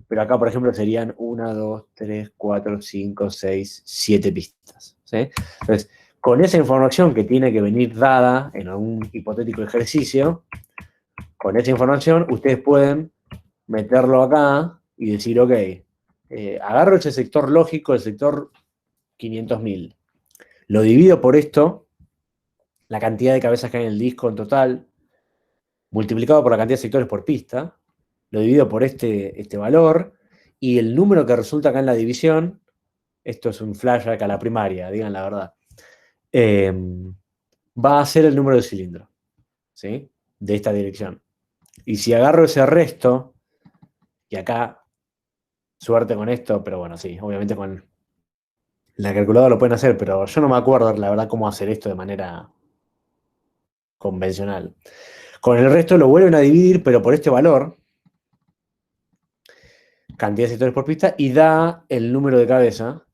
pero acá, por ejemplo, serían 1, 2, 3, 4, 5, 6, 7 pistas, ¿sí? Entonces, con esa información que tiene que venir dada en algún hipotético ejercicio, con esa información ustedes pueden meterlo acá y decir, ok, agarro ese sector lógico, el sector 500.000, lo divido por esto, la cantidad de cabezas que hay en el disco en total, multiplicado por la cantidad de sectores por pista, lo divido por este valor, y el número que resulta acá en la división, esto es un flashback a la primaria, digan la verdad, va a ser el número de cilindro, ¿sí? De esta dirección. Y si agarro ese resto, y acá, suerte con esto, pero bueno, sí, obviamente con la calculadora lo pueden hacer, pero yo no me acuerdo, la verdad, cómo hacer esto de manera convencional. Con el resto lo vuelven a dividir, pero por este valor, cantidad de sectores por pista, y da el número de cabeza,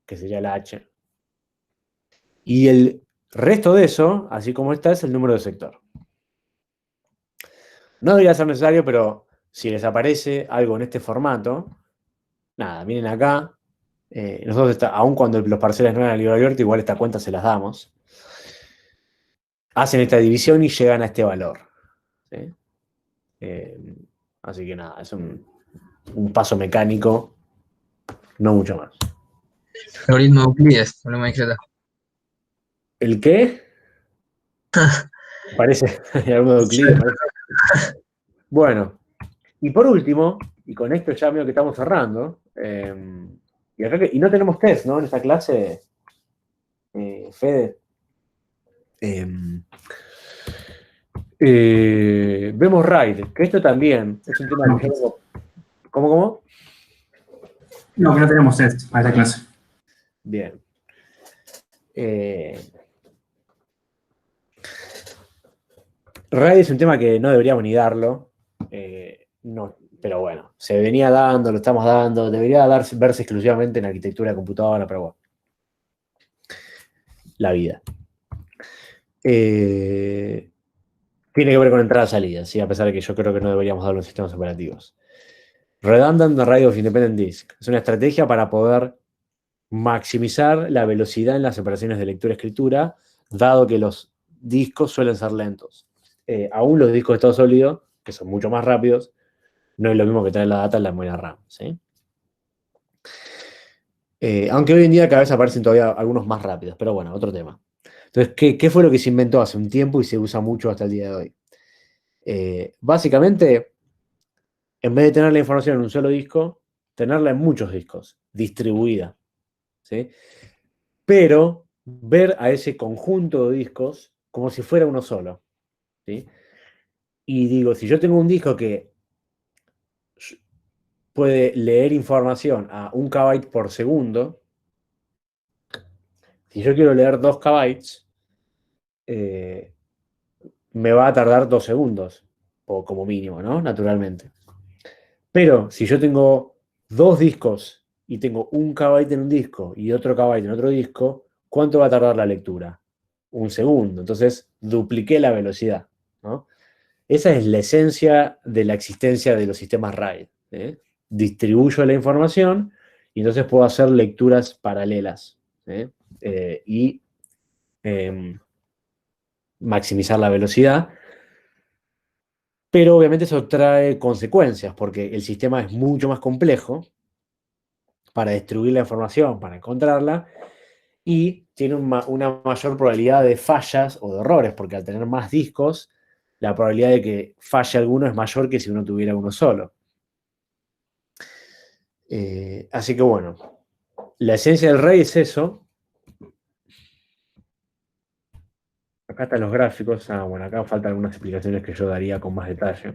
que sería la H. Y el resto de eso, así como está, es el número de sector. No debería ser necesario, pero si les aparece algo en este formato, nada, vienen acá. Nosotros, aun cuando los parciales no eran a libro abierto, igual esta cuenta se las damos. Hacen esta división y llegan a este valor, ¿sí? Así que nada, es un paso mecánico, no mucho más. Algoritmo de Euclides, problema discreta. ¿El qué? Parece alguno de Euclides. Bueno, y por último, y con esto ya veo que estamos cerrando, y no tenemos test, ¿no? En esta clase, Fede. Vemos RAID, que esto también es un tema que yo... ¿Cómo? No, que no tenemos test para esta clase. Bien. RAID es un tema que no deberíamos ni darlo. No, pero bueno, se venía dando, lo estamos dando. Debería verse exclusivamente en arquitectura de computadora, pero bueno. La vida. Tiene que ver con entrada-salida, ¿sí? A pesar de que yo creo que no deberíamos darlo en sistemas operativos. Redundant Array of Independent Disk. Es una estrategia para poder maximizar la velocidad en las operaciones de lectura-escritura, dado que los discos suelen ser lentos. Aún los discos de estado sólido, que son mucho más rápidos, no es lo mismo que traer la data en la memoria RAM, ¿sí? Aunque hoy en día cada vez aparecen todavía algunos más rápidos, pero bueno, otro tema. Entonces, ¿qué fue lo que se inventó hace un tiempo y se usa mucho hasta el día de hoy? Básicamente, en vez de tener la información en un solo disco, tenerla en muchos discos, distribuida. ¿Sí? Pero ver a ese conjunto de discos como si fuera uno solo. ¿Sí? Y digo, si yo tengo un disco que puede leer información a 1 KB por segundo, si yo quiero leer 2 KB, me va a tardar 2 segundos, o como mínimo, ¿no? Naturalmente. Pero si yo tengo 2 discos y tengo 1 KB en un disco y otro KB en otro disco, ¿cuánto va a tardar la lectura? 1 segundo. Entonces, dupliqué la velocidad, ¿no? Esa es la esencia de la existencia de los sistemas RAID. Distribuyo la información y entonces puedo hacer lecturas paralelas y maximizar la velocidad. Pero obviamente eso trae consecuencias porque el sistema es mucho más complejo para distribuir la información, para encontrarla, y tiene una mayor probabilidad de fallas o de errores, porque al tener más discos, la probabilidad de que falle alguno es mayor que si uno tuviera uno solo. Así que bueno, la esencia del RAID es eso. Acá están los gráficos. Bueno, acá faltan algunas explicaciones que yo daría con más detalle.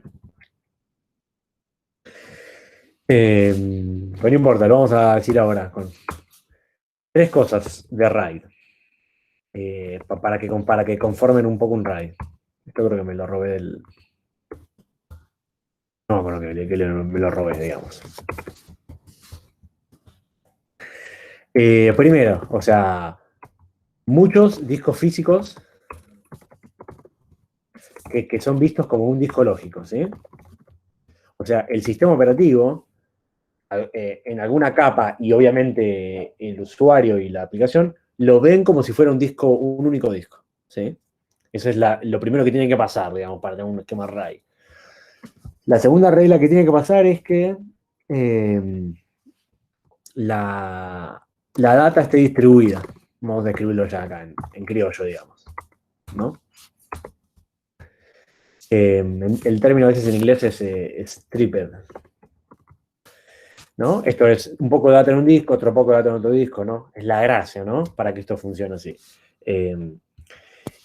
Pero no importa, lo vamos a decir ahora con 3 cosas de RAID. Para que conformen un poco un RAID. Esto creo que me lo robé del... No, bueno, que me lo robé, digamos. Primero, o sea, muchos discos físicos que son vistos como un disco lógico, ¿sí? O sea, el sistema operativo, en alguna capa, y obviamente el usuario y la aplicación, lo ven como si fuera un único disco, ¿sí? Eso es lo primero que tiene que pasar, digamos, para tener un esquema RAID. La segunda regla que tiene que pasar es que la data esté distribuida. Vamos a escribirlo ya acá en criollo, digamos, ¿no? El término a veces en inglés es stripped, ¿no? Esto es un poco de data en un disco, otro poco de data en otro disco, ¿no? Es la gracia, ¿no? Para que esto funcione así.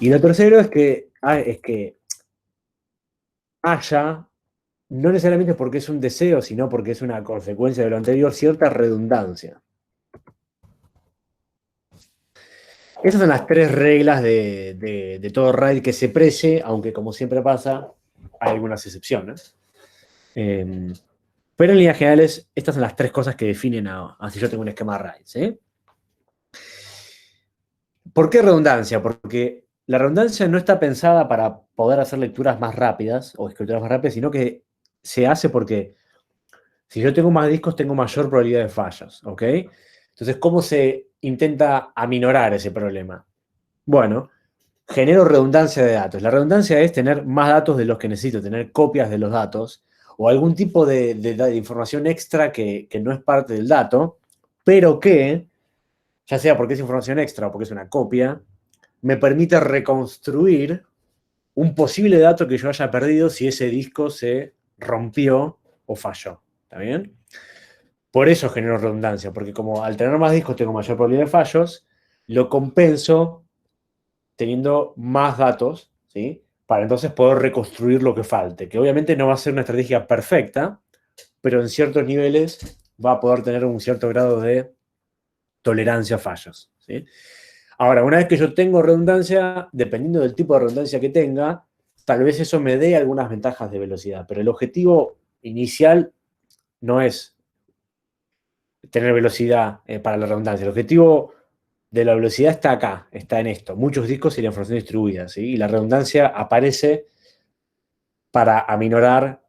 Y lo tercero es que haya, no necesariamente porque es un deseo, sino porque es una consecuencia de lo anterior, cierta redundancia. Esas son las 3 reglas de todo RAID que se precie, aunque como siempre pasa, hay algunas excepciones. Pero en líneas generales, estas son las 3 cosas que definen a si yo tengo un esquema RAID, ¿sí? ¿Por qué redundancia? Porque la redundancia no está pensada para poder hacer lecturas más rápidas o escrituras más rápidas, sino que se hace porque si yo tengo más discos, tengo mayor probabilidad de fallas, ¿ok? Entonces, ¿cómo se intenta aminorar ese problema? Bueno, genero redundancia de datos. La redundancia es tener más datos de los que necesito, tener copias de los datos o algún tipo de información extra que no es parte del dato, pero que, ya sea porque es información extra o porque es una copia, me permite reconstruir un posible dato que yo haya perdido si ese disco se rompió o falló. ¿Está bien? Por eso genero redundancia, porque como al tener más discos tengo mayor probabilidad de fallos, lo compenso teniendo más datos, ¿sí? Para entonces poder reconstruir lo que falte, que obviamente no va a ser una estrategia perfecta, pero en ciertos niveles va a poder tener un cierto grado de tolerancia a fallos, ¿sí? Ahora, una vez que yo tengo redundancia, dependiendo del tipo de redundancia que tenga, tal vez eso me dé algunas ventajas de velocidad, pero el objetivo inicial no es tener velocidad para la redundancia. El objetivo de la velocidad está acá, está en esto. Muchos discos y la información distribuida, ¿sí? Y la redundancia aparece para aminorar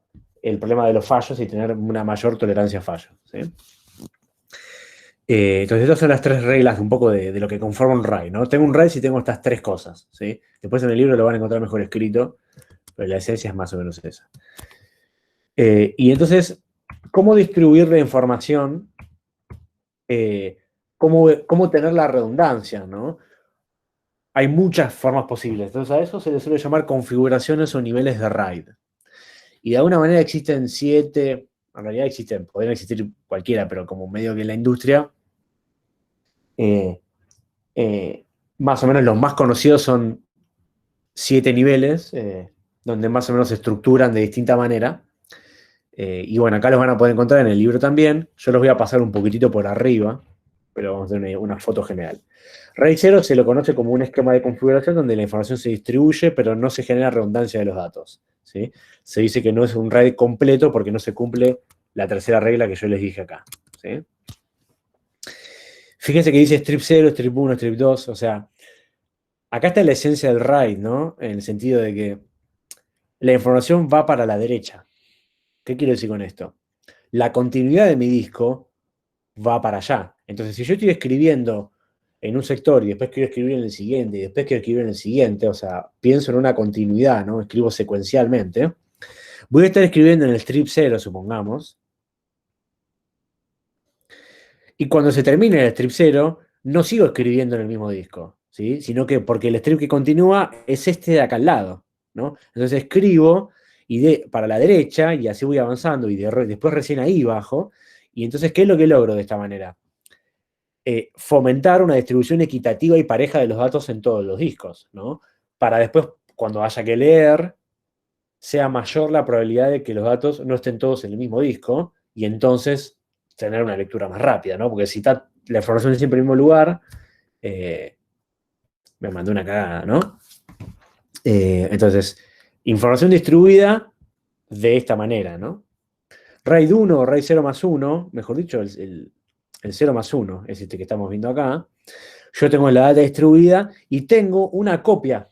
el problema de los fallos y tener una mayor tolerancia a fallos, ¿sí? Entonces, estas son las 3 reglas un poco de lo que conforma un RAID, ¿no? Tengo un RAID si tengo estas 3 cosas, ¿sí? Después en el libro lo van a encontrar mejor escrito, pero la esencia es más o menos esa. Y entonces, ¿cómo distribuir la información? ¿Cómo tener la redundancia, ¿no? Hay muchas formas posibles. Entonces, a eso se le suele llamar configuraciones o niveles de RAID. Y de alguna manera existen 7, en realidad existen, podrían existir cualquiera, pero como medio que en la industria, eh, más o menos los más conocidos son 7 niveles, donde más o menos se estructuran de distinta manera. Y bueno, acá los van a poder encontrar en el libro también. Yo los voy a pasar un poquitito por arriba, pero vamos a hacer una foto general. RAID 0 se lo conoce como un esquema de configuración donde la información se distribuye, pero no se genera redundancia de los datos, ¿sí? Se dice que no es un RAID completo porque no se cumple la tercera regla que yo les dije acá, ¿sí? Fíjense que dice strip 0, strip 1, strip 2, o sea, acá está la esencia del RAID, ¿no? En el sentido de que la información va para la derecha. ¿Qué quiero decir con esto? La continuidad de mi disco va para allá. Entonces, si yo estoy escribiendo en un sector y después quiero escribir en el siguiente y después quiero escribir en el siguiente, o sea, pienso en una continuidad, ¿no? Escribo secuencialmente. Voy a estar escribiendo en el strip 0, supongamos. Y cuando se termine el strip 0, no sigo escribiendo en el mismo disco, ¿sí? Sino que porque el strip que continúa es este de acá al lado, ¿no? Entonces escribo para la derecha y así voy avanzando y después recién ahí bajo. Y entonces, ¿qué es lo que logro de esta manera? Fomentar una distribución equitativa y pareja de los datos en todos los discos, ¿no? Para después, cuando haya que leer, sea mayor la probabilidad de que los datos no estén todos en el mismo disco y entonces tener una lectura más rápida, ¿no? Porque si está la información siempre en el mismo lugar, me mandó una cagada, ¿no? Entonces, información distribuida de esta manera, ¿no? RAID 1 o RAID 0 más 1, mejor dicho, el 0 más 1 es este que estamos viendo acá. Yo tengo la data distribuida y tengo una copia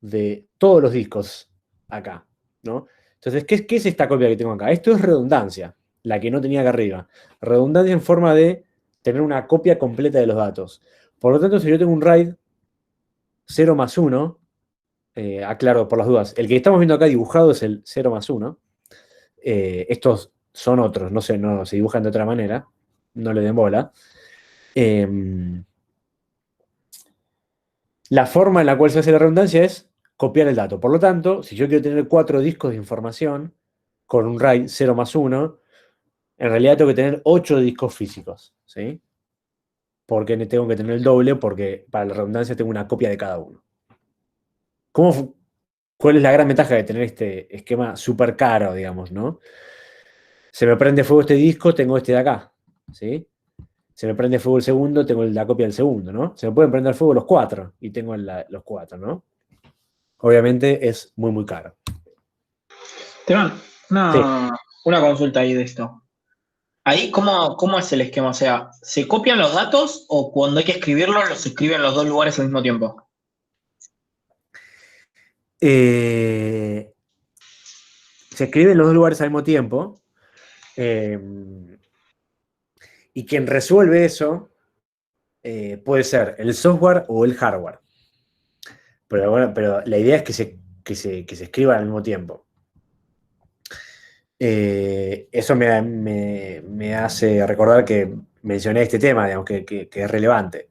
de todos los discos acá, ¿no? Entonces, ¿qué es esta copia que tengo acá? Esto es redundancia, la que no tenía acá arriba. Redundancia en forma de tener una copia completa de los datos. Por lo tanto, si yo tengo un RAID 0 más 1, aclaro por las dudas, el que estamos viendo acá dibujado es el 0 más 1. Estos son otros, no sé, no se dibujan de otra manera, no le den bola. La forma en la cual se hace la redundancia es copiar el dato. Por lo tanto, si yo quiero tener 4 discos de información con un RAID 0 más 1, en realidad tengo que tener 8 discos físicos, ¿sí? Porque tengo que tener el doble, porque para la redundancia tengo una copia de cada uno. ¿Cuál es la gran ventaja de tener este esquema súper caro, digamos, ¿no? Se me prende fuego este disco, tengo este de acá, ¿sí? Se me prende fuego el segundo, tengo la copia del segundo, ¿no? Se me pueden prender fuego los 4 y tengo los 4, ¿no? Obviamente es muy, muy caro. Esteban, una consulta ahí de esto. Ahí, ¿cómo es el esquema? O sea, ¿se copian los datos o cuando hay que escribirlos los escriben en los dos lugares al mismo tiempo? Se escribe en los dos lugares al mismo tiempo. Y quien resuelve eso puede ser el software o el hardware. Pero, bueno, pero la idea es que se escriban al mismo tiempo. Eso me hace recordar que mencioné este tema, digamos, que es relevante.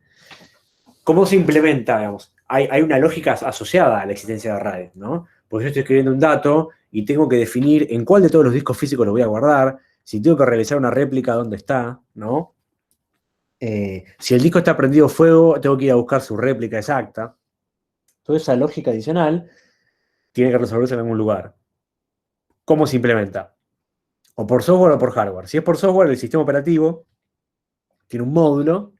¿Cómo se implementa, digamos? Hay una lógica asociada a la existencia de RAID, ¿no? Porque yo estoy escribiendo un dato y tengo que definir en cuál de todos los discos físicos lo voy a guardar, si tengo que realizar una réplica, dónde está, ¿no? Si el disco está prendido fuego, tengo que ir a buscar su réplica exacta. Toda esa lógica adicional tiene que resolverse en algún lugar. ¿Cómo se implementa? O por software o por hardware. Si es por software, el sistema operativo tiene un módulo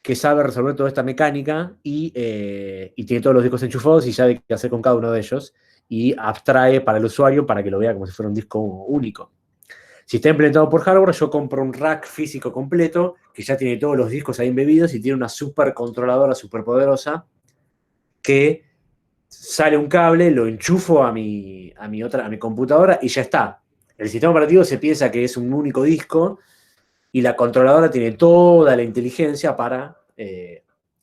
que sabe resolver toda esta mecánica y tiene todos los discos enchufados y sabe qué hacer con cada uno de ellos y abstrae para el usuario para que lo vea como si fuera un disco único. Si está implementado por hardware, yo compro un rack físico completo que ya tiene todos los discos ahí embebidos y tiene una supercontroladora superpoderosa que sale un cable, lo enchufo a mi computadora y ya está. El sistema operativo se piensa que es un único disco y la controladora tiene toda la inteligencia para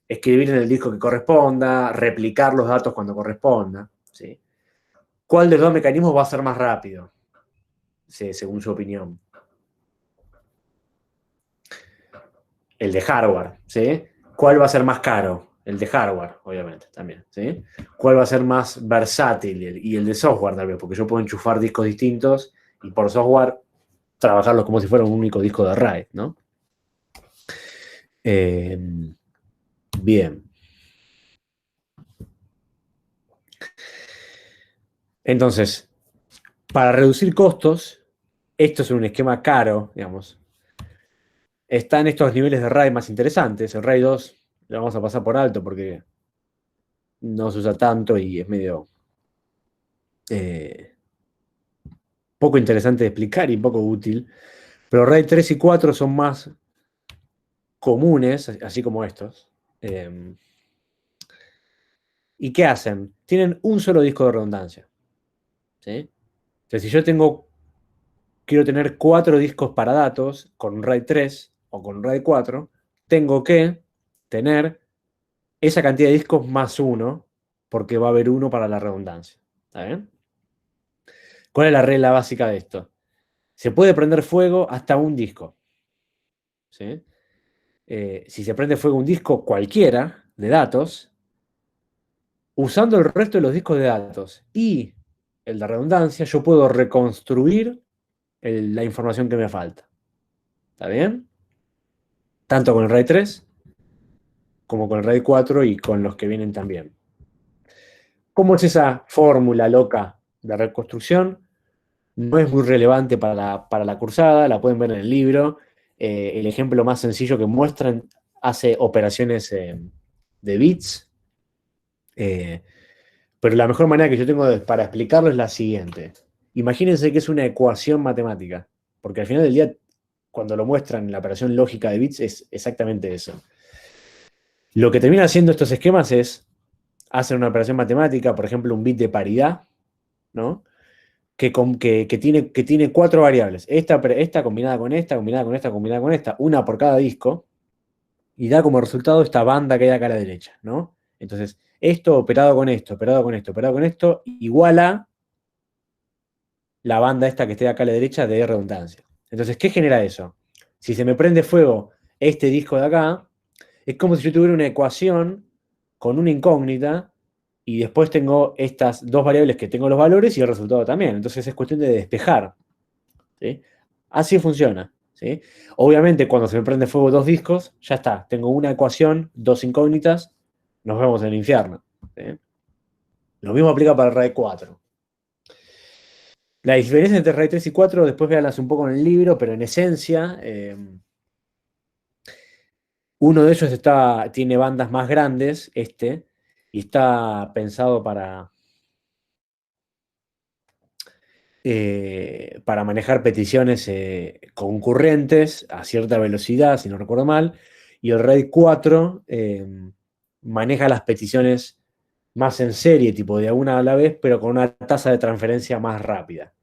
escribir en el disco que corresponda, replicar los datos cuando corresponda, ¿sí? ¿Cuál de los dos mecanismos va a ser más rápido? Sí, según su opinión. El de hardware, ¿sí? ¿Cuál va a ser más caro? El de hardware, obviamente, también, ¿sí? ¿Cuál va a ser más versátil? Y el de software, tal vez, porque yo puedo enchufar discos distintos y por software trabajarlos como si fuera un único disco de RAID, ¿no? Bien. Entonces, para reducir costos, esto es un esquema caro, digamos. Están estos niveles de RAID más interesantes. El RAID 2 lo vamos a pasar por alto porque no se usa tanto y es medio poco interesante de explicar y poco útil. Pero RAID 3 y 4 son más comunes, así como estos. ¿Y qué hacen? Tienen un solo disco de redundancia. ¿Sí? Entonces, si yo quiero tener 4 discos para datos con RAID 3 o con RAID 4, tengo que tener esa cantidad de discos más uno, porque va a haber uno para la redundancia. ¿Está bien? ¿Cuál es la regla básica de esto? Se puede prender fuego hasta un disco. ¿Sí? Si se prende fuego un disco cualquiera de datos, usando el resto de los discos de datos y el de redundancia, yo puedo reconstruir la información que me falta. ¿Está bien? Tanto con el RAID 3 como con el RAID 4 y con los que vienen también. ¿Cómo es esa fórmula loca de reconstrucción? No es muy relevante para la cursada, la pueden ver en el libro. El ejemplo más sencillo que muestran hace operaciones de bits. Pero la mejor manera que yo tengo para explicarlo es la siguiente. Imagínense que es una ecuación matemática, porque al final del día, cuando lo muestran en la operación lógica de bits, es exactamente eso. Lo que terminan haciendo estos esquemas es hacer una operación matemática, por ejemplo, un bit de paridad, ¿no? Que tiene 4 variables. Esta combinada con esta, combinada con esta, combinada con esta, una por cada disco, y da como resultado esta banda que hay acá a la derecha, ¿no? Entonces, esto operado con esto, operado con esto, operado con esto, igual a la banda esta que esté acá a la derecha de redundancia. Entonces, ¿qué genera eso? Si se me prende fuego este disco de acá, es como si yo tuviera una ecuación con una incógnita y después tengo estas dos variables que tengo los valores y el resultado también. Entonces es cuestión de despejar. ¿Sí? Así funciona. ¿Sí? Obviamente, cuando se me prende fuego dos discos, ya está. Tengo una ecuación, dos incógnitas, nos vemos en el infierno. ¿Sí? Lo mismo aplica para el RAID 4. La diferencia entre RAID 3 y 4, después véanlas un poco en el libro, pero en esencia, uno de ellos tiene bandas más grandes, y está pensado para manejar peticiones concurrentes a cierta velocidad, si no recuerdo mal, y el RAID 4 maneja las peticiones más en serie, tipo de a una a la vez, pero con una tasa de transferencia más rápida.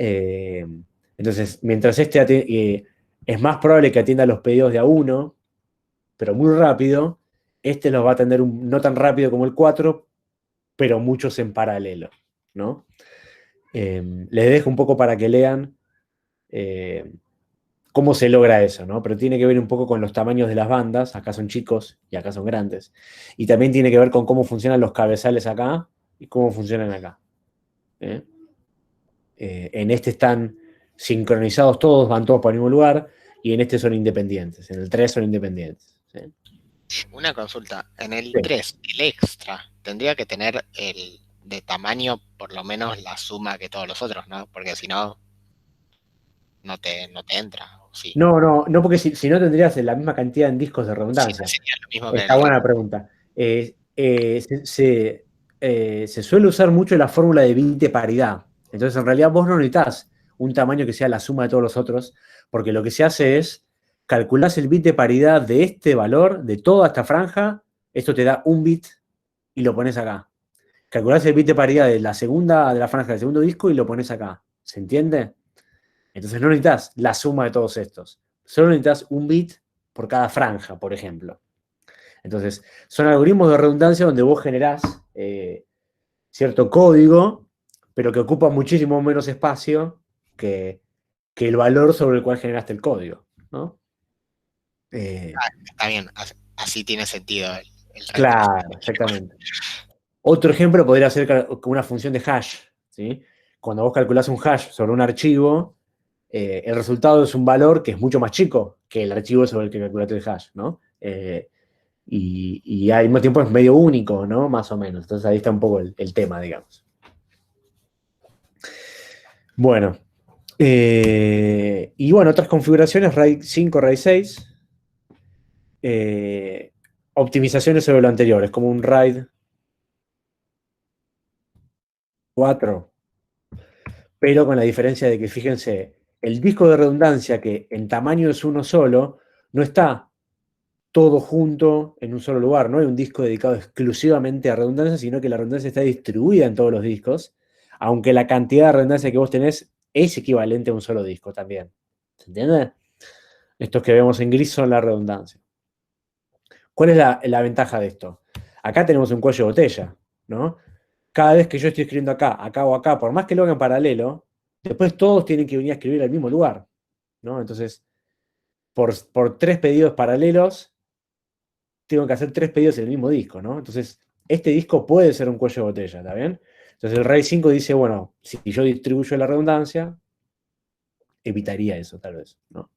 Entonces, mientras es más probable que atienda los pedidos de a uno, pero muy rápido, los va a atender no tan rápido como el 4, pero muchos en paralelo, ¿no? Les dejo un poco para que lean cómo se logra eso, ¿no? Pero tiene que ver un poco con los tamaños de las bandas, acá son chicos y acá son grandes, y también tiene que ver con cómo funcionan los cabezales acá y cómo funcionan acá. En este están sincronizados todos, van todos para el mismo lugar, y en este son independientes, en el 3 son independientes. ¿Sí? Una consulta, en el Sí. 3, el extra, tendría que tener el de tamaño por lo menos la suma que todos los otros, ¿no? Porque si no, no te entra, ¿o sí? No, porque si no tendrías la misma cantidad en discos de Si no redundancia. sería lo mismo que Está buena la pregunta. Se suele usar mucho la fórmula de bit de paridad. Entonces, en realidad, vos no necesitas un tamaño que sea la suma de todos los otros, porque lo que se hace es calculás el bit de paridad de este valor, de toda esta franja, esto te da un bit y lo pones acá. Calculás el bit de paridad de la franja del segundo disco y lo pones acá. ¿Se entiende? Entonces no necesitas la suma de todos estos. Solo necesitas un bit por cada franja, por ejemplo. Entonces, son algoritmos de redundancia donde vos generás cierto código, pero que ocupa muchísimo menos espacio que el valor sobre el cual generaste el código, ¿no? Está bien, así tiene sentido Claro, exactamente. Otro ejemplo podría ser una función de hash, ¿sí? Cuando vos calculás un hash sobre un archivo, el resultado es un valor que es mucho más chico que el archivo sobre el que calculaste el hash, ¿no? Y al mismo tiempo es medio único, ¿no? Más o menos. Entonces ahí está un poco el tema, digamos. Bueno. Y bueno, otras configuraciones, RAID 5, RAID 6. Optimizaciones sobre lo anterior. Es como un RAID 4, pero con la diferencia de que, fíjense, el disco de redundancia, que en tamaño es uno solo, no está todo junto en un solo lugar. No hay un disco dedicado exclusivamente a redundancia, sino que la redundancia está distribuida en todos los discos, aunque la cantidad de redundancia que vos tenés es equivalente a un solo disco también. ¿Se entiende? Estos que vemos en gris son la redundancia. ¿Cuál es la ventaja de esto? Acá tenemos un cuello de botella, ¿no? Cada vez que yo estoy escribiendo acá o acá, por más que lo haga en paralelo, después todos tienen que venir a escribir al mismo lugar, ¿no? Entonces, por 3 pedidos paralelos, tengo que hacer 3 pedidos en el mismo disco, ¿no? Entonces, este disco puede ser un cuello de botella, ¿está bien? Entonces, el RAID 5 dice, bueno, si yo distribuyo la redundancia, evitaría eso, tal vez, ¿no?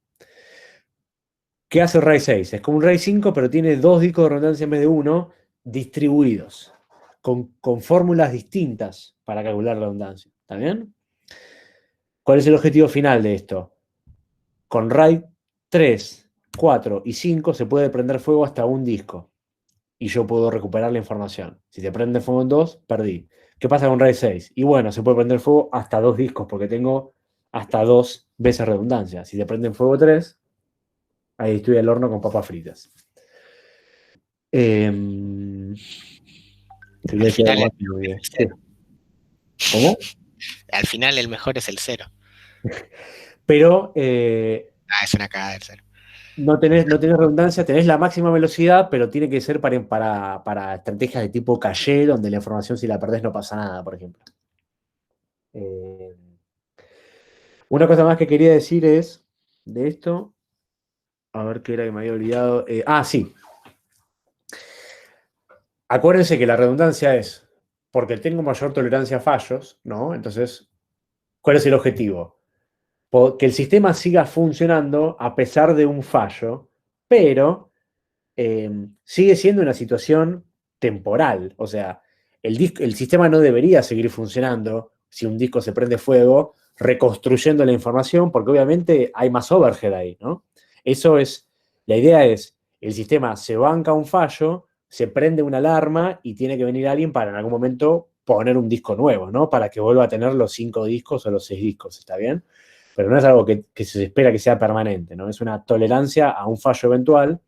¿Qué hace el RAID 6? Es como un RAID 5, pero tiene 2 discos de redundancia en vez de uno, distribuidos, con fórmulas distintas para calcular redundancia, ¿está bien? ¿Cuál es el objetivo final de esto? Con RAID 3, 4 y 5 se puede prender fuego hasta un disco y yo puedo recuperar la información. Si te prende fuego en 2, perdí. ¿Qué pasa con RAID 6? Y bueno, se puede prender fuego hasta 2 discos porque tengo hasta 2 veces redundancia. Si te prenden fuego 3, ahí estoy al horno con papas fritas. Al final ¿Cómo? Al final el mejor es el 0. Pero Es una cagada el 0. no tenés redundancia, tenés la máxima velocidad, pero tiene que ser para estrategias de tipo caché, donde la información, si la perdés, no pasa nada, por ejemplo. Una cosa más que quería decir es de esto. A ver qué era que me había olvidado. Sí. Acuérdense que la redundancia es porque tengo mayor tolerancia a fallos, ¿no? Entonces, ¿cuál es el objetivo? Que el sistema siga funcionando a pesar de un fallo, pero sigue siendo una situación temporal. O sea, el sistema no debería seguir funcionando si un disco se prende fuego, reconstruyendo la información, porque obviamente hay más overhead ahí, ¿no? La idea es, el sistema se banca un fallo, se prende una alarma y tiene que venir alguien para en algún momento poner un disco nuevo, ¿no? Para que vuelva a tener los 5 discos o los 6 discos, ¿está bien? Pero no es algo que se espera que sea permanente, ¿no? Es una tolerancia a un fallo eventual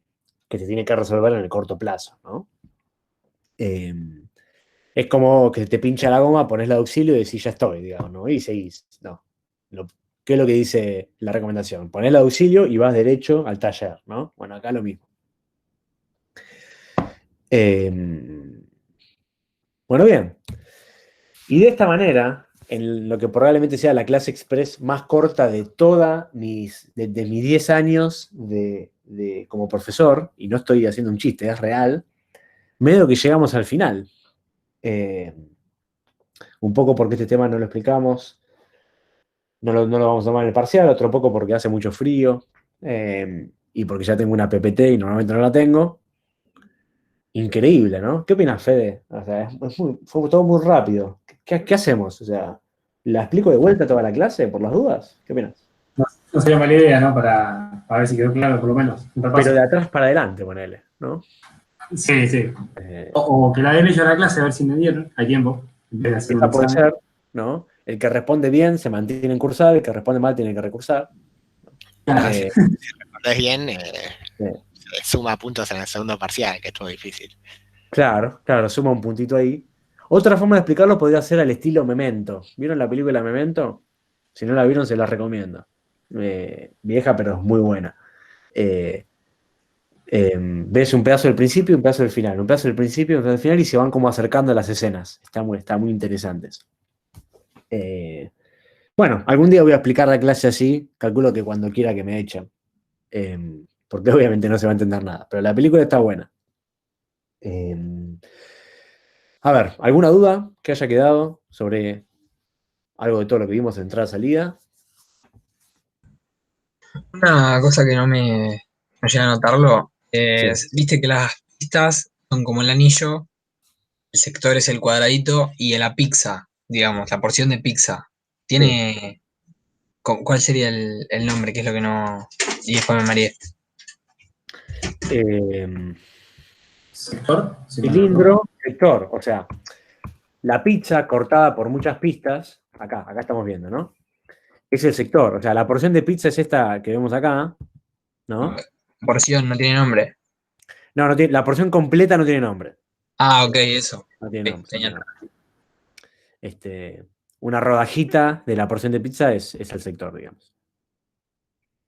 que se tiene que resolver en el corto plazo, ¿no? Es como que te pincha la goma, pones la de auxilio y decís, ya estoy, digamos, ¿no? Y seguís. No. ¿Qué es lo que dice la recomendación? Ponés la de auxilio y vas derecho al taller, ¿no? Bueno, acá lo mismo. Bueno, bien. Y de esta manera, en lo que probablemente sea la clase express más corta de mis 10 años como profesor, y no estoy haciendo un chiste, es real, medio que llegamos al final. Un poco porque este tema no lo explicamos, no lo vamos a tomar en el parcial, otro poco porque hace mucho frío, y porque ya tengo una PPT y normalmente no la tengo. Increíble, ¿no? ¿Qué opinas, Fede? O sea, fue todo muy rápido. ¿Qué hacemos? O sea, ¿la explico de vuelta toda la clase por las dudas? ¿Qué opinas? No sería mala idea, ¿no? Para ver si quedó claro, por lo menos. Pero de atrás para adelante, ponele, ¿no? Sí, sí. O que la den ellos a la clase a ver si me dieron. Hay tiempo. En vez de hacer un Esa puede examen. ser, ¿no? El que responde bien se mantiene en cursar, el que responde mal tiene que recursar. Claro. Si recordás bien, Sí. suma puntos en el segundo parcial, que estuvo difícil. Claro, suma un puntito ahí. Otra forma de explicarlo podría ser al estilo Memento. ¿Vieron la película Memento? Si no la vieron, se la recomiendo. Vieja, pero es muy buena. Ves un pedazo del principio y un pedazo del final. Un pedazo del principio y un pedazo del final y se van como acercando a las escenas. Está muy interesante eso. Bueno, algún día voy a explicar la clase así. Calculo que cuando quiera que me echen. Porque obviamente no se va a entender nada. Pero la película está buena. A ver, ¿alguna duda que haya quedado sobre algo de todo lo que vimos de entrada-salida? Una cosa que no llega a notarlo es, Sí. viste que las pistas son como el anillo, el sector es el cuadradito y la pizza, digamos, la porción de pizza. Tiene, ¿cuál sería el nombre? ¿Qué es lo que no? Y después me mareé. Eh, Sector, si mal no recuerdo. Cilindro, sector, o sea, la pizza cortada por muchas pistas, acá estamos viendo, ¿no? Es el sector, o sea, la porción de pizza es esta que vemos acá, ¿no? Porción no tiene nombre. No, no tiene, la porción completa no tiene nombre. Ah, ok, eso. No tiene Ok, nombre. No tiene señal. nombre. Una rodajita de la porción de pizza es el sector, digamos.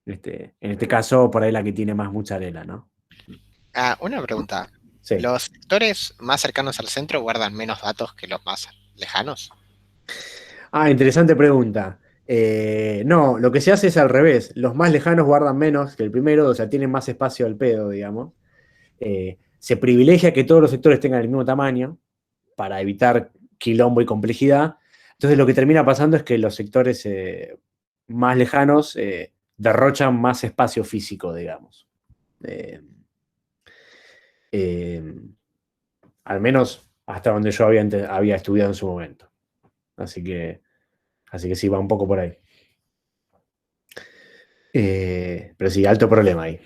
En este caso, por ahí la que tiene más mozzarella, ¿no? Ah, una pregunta. Sí. ¿Los sectores más cercanos al centro guardan menos datos que los más lejanos? Ah, interesante pregunta. No, lo que se hace es al revés. Los más lejanos guardan menos que el primero, o sea, tienen más espacio al pedo, digamos. Se privilegia que todos los sectores tengan el mismo tamaño para evitar quilombo y complejidad. Entonces lo que termina pasando es que los sectores más lejanos derrochan más espacio físico, digamos. Eh, eh, Al menos hasta donde yo había estudiado en su momento. Así que sí, va un poco por ahí. Pero sí, alto problema ahí.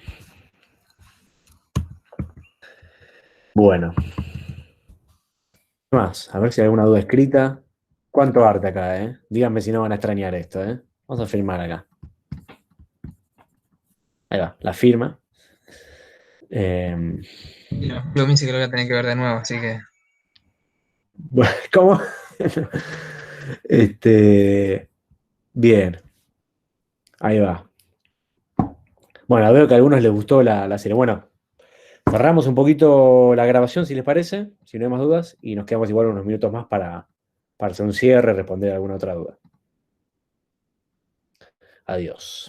Bueno. ¿Qué más? A ver si hay alguna duda escrita. ¿Cuánto arte acá, eh? Díganme si no van a extrañar esto, eh. Vamos a firmar acá. Ahí va, la firma. Lo me dice que lo voy a tener que ver de nuevo, así que. Bueno, ¿cómo? Bien, ahí va. Bueno, veo que a algunos les gustó la serie. Bueno, cerramos un poquito la grabación, si les parece, si no hay más dudas, y nos quedamos igual unos minutos más para hacer un cierre, responder alguna otra duda. Adiós.